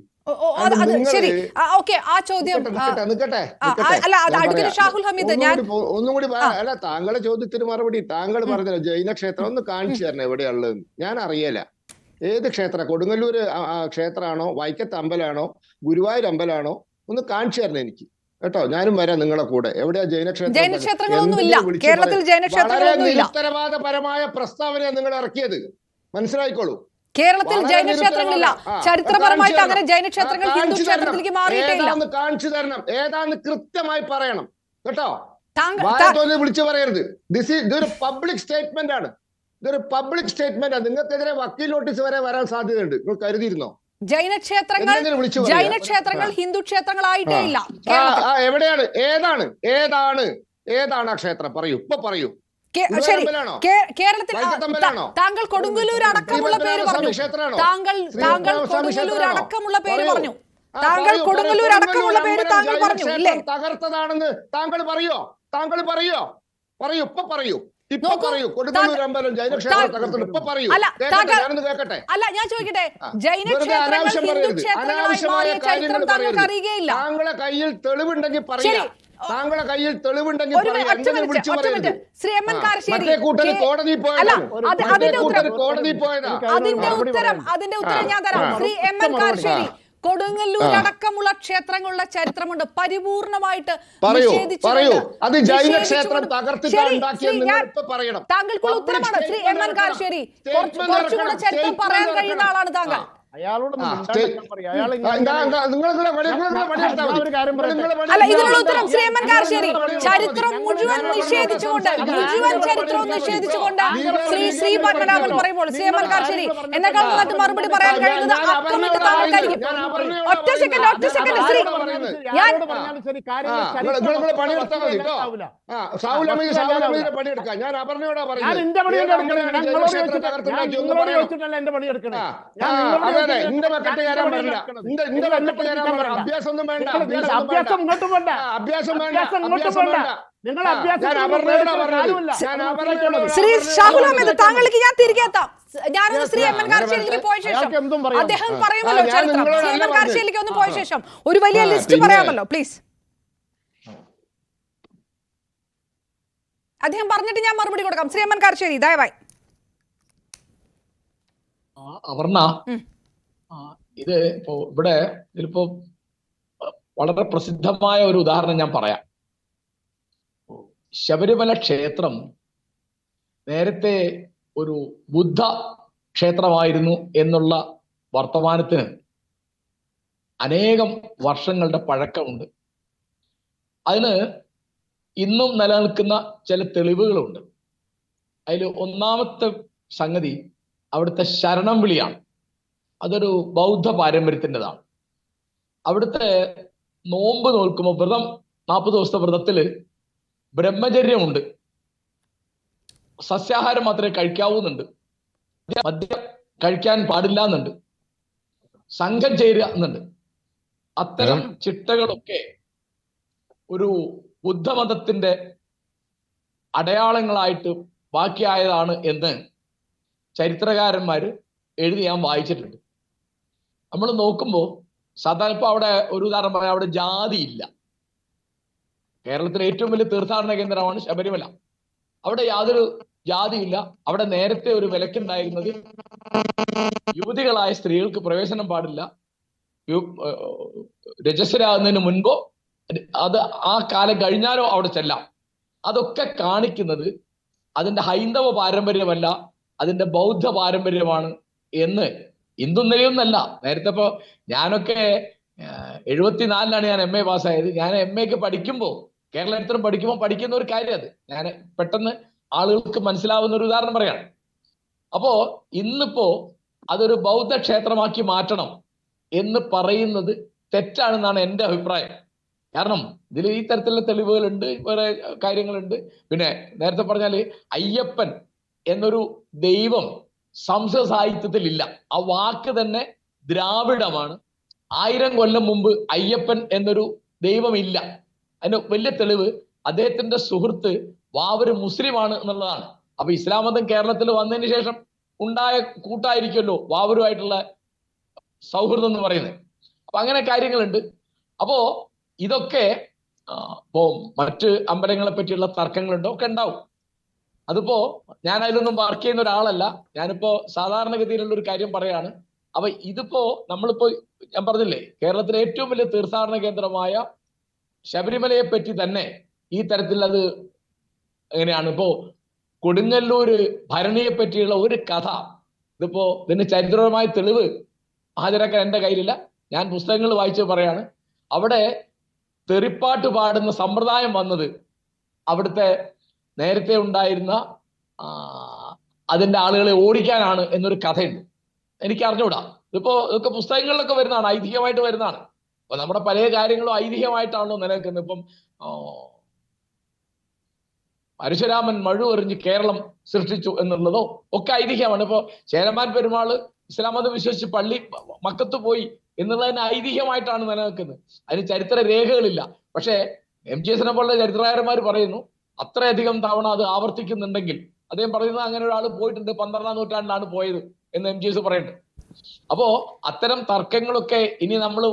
ശരി, ഓക്കെ, ആ ചോദ്യം നിക്കട്ടെ. അല്ല, അത് അഡ്വക്കേറ്റ് ഷാഹുൽ ഹമീദ്, ഒന്നും കൂടി അല്ല, താങ്കളുടെ ചോദ്യത്തിന് മറുപടി താങ്കൾ പറഞ്ഞല്ലോ ജൈനക്ഷേത്രം ഒന്ന് കാണിച്ചു തരണം എവിടെയുള്ളതെന്ന്. ഞാൻ അറിയല ഏത് ക്ഷേത്രം, കൊടുങ്ങല്ലൂര് ക്ഷേത്രമാണോ, വൈക്കത്ത് അമ്പലമാണോ, ഗുരുവായൂർ അമ്പലമാണോ, ഒന്ന് കാണിച്ചു തരണം എനിക്ക് കേട്ടോ. ഞാനും വരാം നിങ്ങളെ കൂടെ. എവിടെയാ ജൈനക്ഷേത്രങ്ങളൊന്നുമില്ല കേരളത്തിൽ, വളരെ നിരുത്തരവാദപരമായ പ്രസ്താവനയാണ് നിങ്ങൾ ഇറക്കിയത്, മനസ്സിലായിക്കോളൂ. കേരളത്തിൽ ജൈനക്ഷേത്രങ്ങളില്ല, ചരിത്രപരമായിട്ട് അങ്ങനെ ജൈനക്ഷേത്രങ്ങൾ ഹിന്ദു ക്ഷേത്രത്തിലേക്ക് മാറിയിട്ടില്ല. കാണിച്ചു തരണം, ഏതാന്ന് കൃത്യമായി പറയണം കേട്ടോ. താങ്കൾ വിളിച്ചു പറയരുത്. ഇതൊരു പബ്ലിക് സ്റ്റേറ്റ്മെന്റ് ആണ്, ഇതൊരു പബ്ലിക് സ്റ്റേറ്റ്മെന്റ് ആണ്. നിങ്ങൾക്കെതിരെ വക്കീൽ നോട്ടീസ് വരെ വരാൻ സാധ്യതയുണ്ട്, നിങ്ങൾ കരുതിയിരുന്നോ? ജൈനക്ഷേത്രങ്ങൾ ഹിന്ദു ക്ഷേത്രങ്ങളായിട്ടേ ഇല്ല. എവിടെയാണ്, ഏതാണ് ആ ക്ഷേത്രം? പറയൂ, ഇപ്പൊ പറയൂ. ശരി, കേരളത്തിൽ താങ്കൾ കൊടുങ്ങല്ലൂർ അടക്കമുള്ള പേര് പറഞ്ഞു. താങ്കൾ കൊടുങ്ങല്ലൂർ അടക്കമുള്ള പേര് പറഞ്ഞു. താങ്കൾ കൊടുങ്ങല്ലൂർ അടക്കമുള്ള പേര് താങ്കൾ പറഞ്ഞു ഇല്ലേ? തകർത്തതാണെന്ന് താങ്കൾ പറയോ? ഇപ്പൊ പറയൂ. അല്ല, ഞാൻ ചോദിക്കട്ടെ, ജൈനക്ഷേത്രങ്ങൾ ഹിന്ദു ക്ഷേത്രങ്ങളായി മാറിയ ചരിത്രം താങ്കൾക്ക് അറിയുകയില്ല. താങ്കളുടെ കയ്യിൽ തെളിവുണ്ടെങ്കിൽ പറയാം. താങ്കളുടെ കയ്യിൽ തെളിവുണ്ടെങ്കിൽ ശ്രീ എം എൻ കാരശ്ശേരി, അതിന്റെ ഉത്തരം ഞാൻ തരാം. ശ്രീ എം എൻ കാരശ്ശേരി, കൊടുങ്ങല്ലൂർ അടക്കമുള്ള ക്ഷേത്രങ്ങളുടെ ചരിത്രമുണ്ട്, പരിപൂർണമായിട്ട് താങ്കൾക്കുള്ള ഉത്തരമാണ് ശ്രീ എം എൻ കാരശ്ശേരി. കുറച്ചുകൂടെ ചരിത്രം പറയാൻ കഴിയുന്ന ആളാണ് താങ്കൾ. അല്ല, ഇതിനുള്ള ഉത്തരം ശ്രീ എം എൻ കാരശ്ശേരി, ചരിത്രം മുഴുവൻ നിഷേധിച്ചുകൊണ്ട് ശ്രീ പത്മനാഭൻ പറയുമ്പോൾ ശ്രീ എം എൻ കാരശ്ശേരി എന്നെക്കാൾ നന്നായിട്ട് മറുപടി പറയാൻ കഴിയുന്നത് അക്കമിട്ട് താങ്കൾക്കായിരിക്കും. ഒറ്റ സെക്കൻഡ് ശ്രീ, ശ്രീ ഷാഹുൽ അഹമ്മദ്, താങ്കൾക്ക് ഞാൻ തിരികെ എത്താം. ഞാനൊന്ന് ശ്രീ എം എൻ കാരശ്ശേരിയിലേക്ക് പോയ ശേഷം അദ്ദേഹം പറയുമല്ലോ ചരിത്രം. ശ്രീ എം എൻ കാരശ്ശേരിയിലേക്ക് ഒന്ന് പോയ ശേഷം ഒരു വലിയ ലിസ്റ്റ് പറയാമല്ലോ പ്ലീസ്. അദ്ദേഹം പറഞ്ഞിട്ട് ഞാൻ മറുപടി കൊടുക്കാം. ശ്രീ എം എൻ കാരശ്ശേരി ദയവായി. അപർണ, ഇത് ഇവിടെ ഇതിലിപ്പോ വളരെ പ്രസിദ്ധമായ ഒരു ഉദാഹരണം ഞാൻ പറയാം. ശബരിമല ക്ഷേത്രം നേരത്തെ ഒരു ബുദ്ധ ക്ഷേത്രമായിരുന്നു എന്നുള്ള വർത്തമാനത്തിന് അനേകം വർഷങ്ങളുടെ പഴക്കമുണ്ട്. അതിന് ഇന്നും നിലനിൽക്കുന്ന ചില തെളിവുകളുണ്ട്. അതിൽ ഒന്നാമത്തെ സംഗതി അവിടുത്തെ ശരണം വിളിയാണ്. അതൊരു ബൗദ്ധ പാരമ്പര്യത്തിൻ്റെതാണ്. അവിടുത്തെ നോമ്പ് നോൽക്കുമ്പോൾ വ്രതം 40 ദിവസത്തെ വ്രതത്തില് ബ്രഹ്മചര്യമുണ്ട്, സസ്യാഹാരം മാത്രമേ കഴിക്കാവൂന്നുണ്ട്, മദ്യം കഴിക്കാൻ പാടില്ല എന്നുണ്ട്, സംഘം ചേരുക എന്നുണ്ട്. അത്തരം ചിട്ടകളൊക്കെ ഒരു ബുദ്ധമതത്തിന്റെ അടയാളങ്ങളായിട്ട് ബാക്കിയായതാണ് എന്ന് ചരിത്രകാരന്മാര് എഴുതി ഞാൻ വായിച്ചിട്ടുണ്ട്. നമ്മൾ നോക്കുമ്പോൾ സാധാരണ ഇപ്പൊ അവിടെ ഒരു ഉദാഹരണം പറയാം, അവിടെ ജാതി ഇല്ല. കേരളത്തിലെ ഏറ്റവും വലിയ തീർത്ഥാടന കേന്ദ്രമാണ് ശബരിമല. അവിടെ യാതൊരു ജാതിയില്ല. അവിടെ നേരത്തെ ഒരു വിലക്കുണ്ടായിരുന്നത് യുവതികളായ സ്ത്രീകൾക്ക് പ്രവേശനം പാടില്ല, രജസ്വരാകുന്നതിന് മുൻപോ അത് ആ കാലം കഴിഞ്ഞാലോ അവിടെ ചെല്ലാം. അതൊക്കെ കാണിക്കുന്നത് അതിന്റെ ഹൈന്ദവ പാരമ്പര്യമല്ല, അതിന്റെ ബൗദ്ധ പാരമ്പര്യമാണ് എന്ന്. ഹിന്ദു നിലയൊന്നല്ല. നേരത്തെ ഇപ്പോ ഞാനൊക്കെ 74 ഞാൻ MA പാസ്സായത്. ഞാൻ MA പഠിക്കുമ്പോൾ, കേരള ചരിത്രം പഠിക്കുന്ന ഒരു കാര്യം അത് ഞാൻ പെട്ടെന്ന് ആളുകൾക്ക് മനസ്സിലാവുന്ന ഒരു ഉദാഹരണം പറയാണ്. അപ്പോ ഇന്നിപ്പോ അതൊരു ബൗദ്ധ ക്ഷേത്രമാക്കി മാറ്റണം എന്ന് പറയുന്നത് തെറ്റാണെന്നാണ് എൻ്റെ അഭിപ്രായം. കാരണം ഇതിൽ ഈ തരത്തിലുള്ള തെളിവുകളുണ്ട്, വേറെ കാര്യങ്ങളുണ്ട്. പിന്നെ നേരത്തെ പറഞ്ഞാല് അയ്യപ്പൻ എന്നൊരു ദൈവം സംസ്കൃത സാഹിത്യത്തിൽ ഇല്ല. ആ വാക്ക് തന്നെ ദ്രാവിഡമാണ്. 1000 കൊല്ലം മുമ്പ് അയ്യപ്പൻ എന്നൊരു ദൈവം ഇല്ല. അതിന് വലിയ തെളിവ് അദ്ദേഹത്തിന്റെ സുഹൃത്ത് വാവര് മുസ്ലിമാണ് എന്നുള്ളതാണ്. അപ്പൊ ഇസ്ലാം മതം കേരളത്തിൽ വന്നതിന് ശേഷം ഉണ്ടായ കൂട്ടായിരിക്കുമല്ലോ വാവരുമായിട്ടുള്ള സൗഹൃദം എന്ന് പറയുന്നത്. അപ്പൊ അങ്ങനെ കാര്യങ്ങളുണ്ട്. അപ്പോ ഇതൊക്കെ ഇപ്പോ മറ്റ് അമ്പലങ്ങളെ പറ്റിയുള്ള തർക്കങ്ങളുണ്ടോ ഒക്കെ ഉണ്ടാവും. അതിപ്പോ ഞാൻ അതിലൊന്നും വർക്ക് ചെയ്യുന്ന ഒരാളല്ല. ഞാനിപ്പോ സാധാരണഗതിയിലുള്ള ഒരു കാര്യം പറയാണ്. അപ്പൊ ഇതിപ്പോ നമ്മളിപ്പോ ഞാൻ പറഞ്ഞില്ലേ, കേരളത്തിലെ ഏറ്റവും വലിയ തീർത്ഥാടന കേന്ദ്രമായ ശബരിമലയെ പറ്റി തന്നെ ഈ തരത്തിൽ അത് എങ്ങനെയാണ് ഇപ്പോ കൊടുങ്ങല്ലൂര് ഭരണിയെ പറ്റിയുള്ള ഒരു കഥ, ഇതിപ്പോ ഇതിന്റെ ചരിത്രപരമായ തെളിവ് ഹാജരാക്കാൻ എന്റെ കയ്യിലില്ല. ഞാൻ പുസ്തകങ്ങൾ വായിച്ച് പറയാണ്. അവിടെ തെറിപ്പാട്ട് പാടുന്ന സമ്പ്രദായം വന്നത് അവിടുത്തെ നേരത്തെ ഉണ്ടായിരുന്ന അതിന്റെ ആളുകളെ ഓടിക്കാനാണ് എന്നൊരു കഥയുണ്ട്. എനിക്ക് അറിഞ്ഞൂടാ. ഇതൊക്കെ പുസ്തകങ്ങളിലൊക്കെ വരുന്നതാണ്, ഐതിഹ്യമായിട്ട് വരുന്നതാണ്. അപ്പൊ നമ്മുടെ പല കാര്യങ്ങളും ഐതിഹ്യമായിട്ടാണല്ലോ നിലനിൽക്കുന്നത്. ഇപ്പം പരശുരാമൻ മഴു എറിഞ്ഞ് കേരളം സൃഷ്ടിച്ചു എന്നുള്ളതോ ഒക്കെ ഐതിഹ്യമാണ്. ഇപ്പൊ ചേരമാൻ പെരുമാള് ഇസ്ലാം മതം വിശ്വസിച്ച് പള്ളി മക്കത്ത് പോയി എന്നുള്ളതിന് ഐതിഹ്യമായിട്ടാണ് നിലനിൽക്കുന്നത്. അതിന് ചരിത്ര രേഖകളില്ല. പക്ഷേ MGS പോലുള്ള ചരിത്രകാരന്മാർ പറയുന്നു അത്രയധികം തവണ അത് ആവർത്തിക്കുന്നുണ്ടെങ്കിൽ അദ്ദേഹം പറയുന്നത് അങ്ങനെ ഒരാൾ പോയിട്ടുണ്ട്, 12ാം നൂറ്റാണ്ടിലാണ് പോയത് എന്ന് MGS പറയുന്നുണ്ട്. അപ്പോ അത്തരം തർക്കങ്ങളൊക്കെ ഇനി നമ്മൾ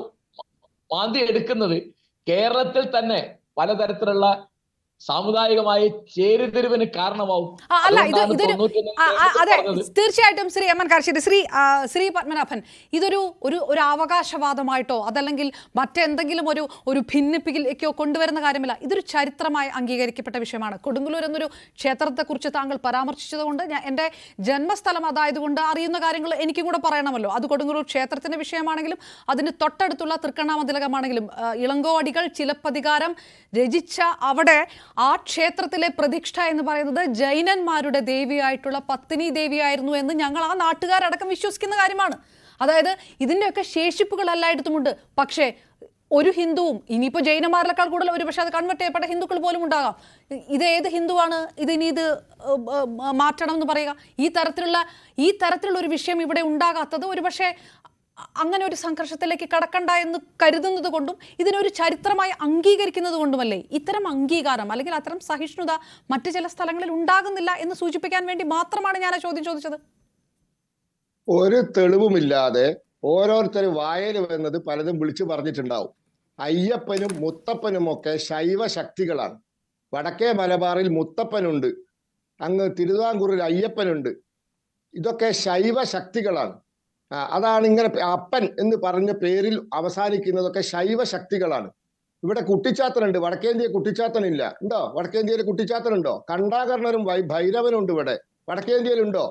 മാന്തി എടുക്കുന്നത് കേരളത്തിൽ തന്നെ പലതരത്തിലുള്ള സാമുദായികമായ ചേരിതിരിവിന് കാരണമാവും. അല്ല, അതെ, തീർച്ചയായിട്ടും ശ്രീ എം എൻ കാരശ്ശേരി, ശ്രീ പത്മനാഭൻ, ഇതൊരു ഒരു അവകാശവാദമായിട്ടോ അതല്ലെങ്കിൽ മറ്റെന്തെങ്കിലും ഒരു ഭിന്നിപ്പിക്കലേക്കോ കൊണ്ടുവരുന്ന കാര്യമല്ല. ഇതൊരു ചരിത്രമായി അംഗീകരിക്കപ്പെട്ട വിഷയമാണ്. കൊടുങ്ങല്ലൂർ എന്നൊരു ക്ഷേത്രത്തെക്കുറിച്ച് താങ്കൾ പരാമർശിച്ചതുകൊണ്ട് എൻ്റെ ജന്മസ്ഥലം അതായതുകൊണ്ട് അറിയുന്ന കാര്യങ്ങൾ എനിക്കും കൂടെ പറയണമല്ലോ. അത് കൊടുങ്ങല്ലൂർ ക്ഷേത്രത്തിന്റെ വിഷയമാണെങ്കിലും അതിന് തൊട്ടടുത്തുള്ള തൃക്കണ്ണാമതിലകമാണെങ്കിലും ഇളങ്കോ അടികൾ ചിലപ്പതികാരം രചിച്ച അവിടെ ആ ക്ഷേത്രത്തിലെ പ്രതിഷ്ഠ എന്ന് പറയുന്നത് ജൈനന്മാരുടെ ദേവിയായിട്ടുള്ള പത്നി ദേവിയായിരുന്നു എന്ന് ഞങ്ങൾ ആ നാട്ടുകാരടക്കം വിശ്വസിക്കുന്ന കാര്യമാണ്. അതായത് ഇതിൻ്റെയൊക്കെ ശേഷിപ്പുകൾ എല്ലായിടത്തുമുണ്ട്. പക്ഷേ ഒരു ഹിന്ദുവും, ഇനിയിപ്പോൾ ജൈനന്മാരിലേക്കാൾ കൂടുതൽ ഒരു പക്ഷേ അത് കൺവെർട്ട് ചെയ്യപ്പെട്ട ഹിന്ദുക്കൾ പോലും ഉണ്ടാകാം, ഇത് ഏത് ഹിന്ദുവാണ് ഇതിനി ഇത് മാറ്റണം എന്ന് പറയുക? ഈ തരത്തിലുള്ള ഒരു വിഷയം ഇവിടെ ഉണ്ടാകാത്തത് ഒരു പക്ഷേ അങ്ങനെ ഒരു സംഘർഷത്തിലേക്ക് കടക്കണ്ട എന്ന് കരുതുന്നത് കൊണ്ടും ഇതിനൊരു ചരിത്രമായി അംഗീകരിക്കുന്നത് കൊണ്ടുമല്ലേ ഇത്തരം അംഗീകാരം അല്ലെങ്കിൽ അത്തരം സഹിഷ്ണുത മറ്റു ചില സ്ഥലങ്ങളിൽ ഉണ്ടാകുന്നില്ല എന്ന് സൂചിപ്പിക്കാൻ വേണ്ടി മാത്രമാണ് ഞാൻ ആ ചോദ്യം ചോദിച്ചത്. ഒരു തെളിവുമില്ലാതെ ഓരോരുത്തർ വായന വരുന്നത് പലതും വിളിച്ചു പറഞ്ഞിട്ടുണ്ടാവും. അയ്യപ്പനും മുത്തപ്പനും ഒക്കെ ശൈവ ശക്തികളാണ്. വടക്കേ മലബാറിൽ മുത്തപ്പനുണ്ട്, അങ്ങ് തിരുവിതാംകൂറിൽ അയ്യപ്പനുണ്ട്. ഇതൊക്കെ ശൈവ ശക്തികളാണ്. അതാണ് ഇങ്ങനെ അപ്പൻ എന്ന് പറഞ്ഞ പേരിൽ അവസാനിക്കുന്നതൊക്കെ ശൈവ ശക്തികളാണ്. ഇവിടെ കുട്ടിച്ചാത്തനുണ്ട്, വടക്കേന്ത്യ കുട്ടിച്ചാത്തനില്ല. ഉണ്ടോ? വടക്കേന്ത്യയിൽ കുട്ടിച്ചാത്തനുണ്ടോ? കണ്ടാകർണനും ഭൈരവനും ഉണ്ട് ഇവിടെ. വടക്കേന്ത്യയിലുണ്ടോ?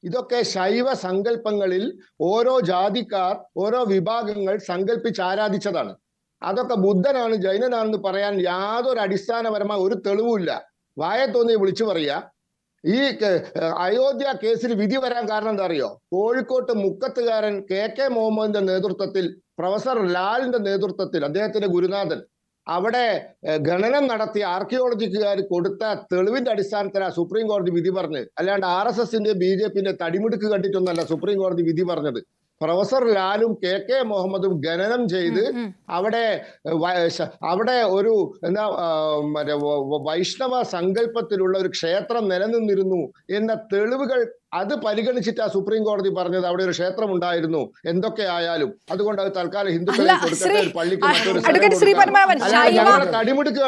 ഇതൊക്കെ ശൈവ സങ്കല്പങ്ങളിൽ ഓരോ ജാതിക്കാർ ഓരോ വിഭാഗങ്ങൾ സങ്കല്പിച്ച് ആരാധിച്ചതാണ്. അതൊക്കെ ബുദ്ധനാണ് ജൈനനാണെന്ന് പറയാൻ യാതൊരു അടിസ്ഥാനപരമായ ഒരു തെളിവുമില്ല. വായ തോന്നി വിളിച്ചു പറയുക. ഈ അയോധ്യ കേസിൽ വിധി വരാൻ കാരണം എന്താ അറിയോ? കോഴിക്കോട്ട് മുക്കത്തുകാരൻ KK മുഹമ്മദിന്റെ നേതൃത്വത്തിൽ, പ്രൊഫസർ ലാലിന്റെ നേതൃത്വത്തിൽ, അദ്ദേഹത്തിന്റെ ഗുരുനാഥൻ അവിടെ ഖനനം നടത്തിയ ആർക്കിയോളജിക്കാർ കൊടുത്ത തെളിവിന്റെ അടിസ്ഥാനത്തിലാണ് സുപ്രീം കോടതി വിധി പറഞ്ഞത്. അല്ലാണ്ട് RSSന്റെ BJPന്റെ തടിമിടുക്ക് കണ്ടിട്ടൊന്നല്ല സുപ്രീം കോടതി വിധി പറഞ്ഞത്. പ്രൊഫസർ ലാലും KK മുഹമ്മദും ഖനനം ചെയ്ത് അവിടെ ഒരു മറ്റേ വൈഷ്ണവ സങ്കല്പത്തിലുള്ള ഒരു ക്ഷേത്രം നിലനിന്നിരുന്നു എന്ന തെളിവുകൾ അത് പരിഗണിച്ചിട്ടാ സുപ്രീം കോടതി പറഞ്ഞത് അവിടെ ഒരു ക്ഷേത്രം ഉണ്ടായിരുന്നു. എന്തൊക്കെ ആയാലും അതുകൊണ്ട് അത് തൽക്കാലം ഹിന്ദുക്കളെ കൊടുക്കട്ടെ, പള്ളിക്ക് മറ്റൊരു തടിമുടുക്ക്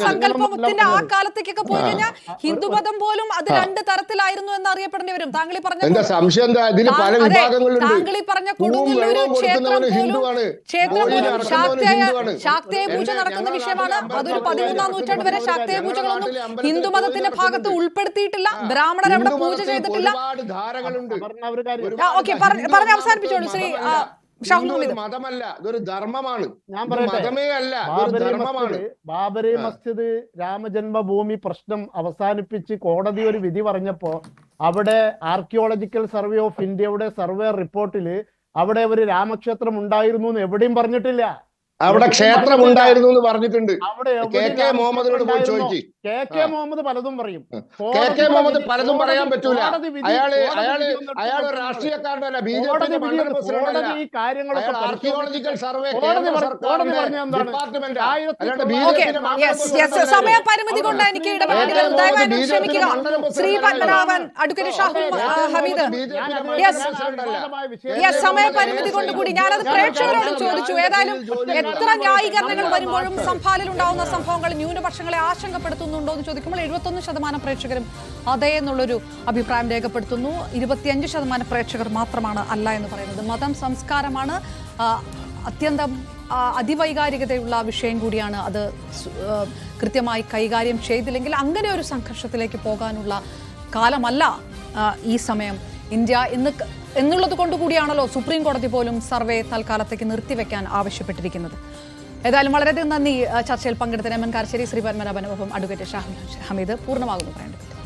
സങ്കല്പത്തിന്റെ ആ കാലത്തേക്കൊക്കെ പോയി കഴിഞ്ഞാൽ ഹിന്ദുമതം പോലും അത് രണ്ട് തരത്തിലായിരുന്നു എന്ന് അറിയപ്പെടേണ്ടി വരും. താങ്കൾ പറഞ്ഞ എന്താ സംശയം? എന്താ ഇതിൽ പല വിഭാഗങ്ങളുണ്ട്. താങ്കൾ പറഞ്ഞ കൊടുങ്ങല്ലൂർ ക്ഷേത്രം ശാക്തേയ പൂജ നടക്കുന്ന വിഷയമാണ്. അതൊരു 13ാം നൂറ്റാണ്ട് വരെ ശാക്തേയ പൂജകളൊന്നും ഹിന്ദുമതത്തിന്റെ ഭാഗത്ത് ഉൾപ്പെടുത്തിയിട്ടില്ല. ബ്രാഹ്മണർ അവിടെ പൂജ ചെയ്തിട്ടില്ല. പറഞ്ഞ് അവസാനിപ്പിച്ചോളൂ ശ്രീ മതമല്ല, ഇതൊരു ധർമ്മമാണ്. ഞാൻ പറയട്ടെ, മതമേ അല്ല, ബാബരി മസ്ജിദ് രാമജന്മഭൂമി പ്രശ്നം അവസാനിപ്പിച്ച് കോടതി ഒരു വിധി പറഞ്ഞപ്പോ അവിടെ ആർക്കിയോളജിക്കൽ സർവേ ഓഫ് ഇന്ത്യയുടെ സർവേ റിപ്പോർട്ടിൽ അവിടെ ഒരു രാമക്ഷേത്രം ഉണ്ടായിരുന്നു എന്ന് എവിടെയും പറഞ്ഞിട്ടില്ല. അവിടെ ക്ഷേത്രം ഉണ്ടായിരുന്നു എന്ന് പറഞ്ഞിട്ടുണ്ട്. അവിടെ കെ മുഹമ്മദിനോട് പോയി ചോദിച്ചു. കെ മുഹമ്മദ് പലതും പറയും. കെ മുഹമ്മദ് പലതും പറയാൻ പറ്റൂല. അയാള് രാഷ്ട്രീയക്കാരനല്ല, ബിജെപി മണ്ഡലം പ്രസിഡന്റ് അല്ല. ഈ കാര്യങ്ങളൊക്കെ ആർക്കിയോളജിക്കൽ സർവേ സമയപരിമിതി കൊണ്ട് എനിക്ക് ഇടപെടൽ ദയവായി ക്ഷമിക്കുക. ശ്രീ പത്മനാഭൻ, അഡ്വക്കേറ്റ് ഷാഹുൽ ഹമീദ്, സമയപരിമിതി കൊണ്ട് കൂടി ഞാനത് പ്രേക്ഷകരോട് ചോദിച്ചു. ഏതായാലും എത്ര ന്യായീകരണങ്ങൾ വരുമ്പോഴും സംഭാലിൽ ഉണ്ടാവുന്ന സംഭവങ്ങൾ ന്യൂനപക്ഷങ്ങളെ ആശങ്കപ്പെടുത്തുന്നുണ്ടോ എന്ന് ചോദിക്കുമ്പോൾ 71% പ്രേക്ഷകരും അതേ എന്നുള്ളൊരു അഭിപ്രായം രേഖപ്പെടുത്തുന്നു. 25% പ്രേക്ഷകർ മാത്രമാണ് അല്ല എന്ന് പറയുന്നത്. മതം, സംസ്കാരമാണ് അത്യന്തം അതിവൈകാരികതയുള്ള വിഷയം കൂടിയാണ്. അത് കൃത്യമായി കൈകാര്യം ചെയ്തില്ലെങ്കിൽ അങ്ങനെ ഒരു സംഘർഷത്തിലേക്ക് പോകാനുള്ള കാലമല്ല ഈ സമയം. ഇന്ത്യ എന്നുള്ളത് കൊണ്ടുകൂടിയാണല്ലോ സുപ്രീം കോടതി പോലും സർവേ തൽക്കാലത്തേക്ക് നിർത്തിവെക്കാൻ ആവശ്യപ്പെട്ടിരിക്കുന്നത്. ഏതായാലും വളരെയധികം നന്ദി ചർച്ചയിൽ പങ്കെടുത്തതിന്. എം എൻ കാരശ്ശേരി, ശ്രീ പത്മനാഭൻ, ഒപ്പം അഡ്വക്കേറ്റ് ഷാഹുൽ ഹമീദ്. പൂർണ്ണമാകുന്നു പറയേണ്ടത്.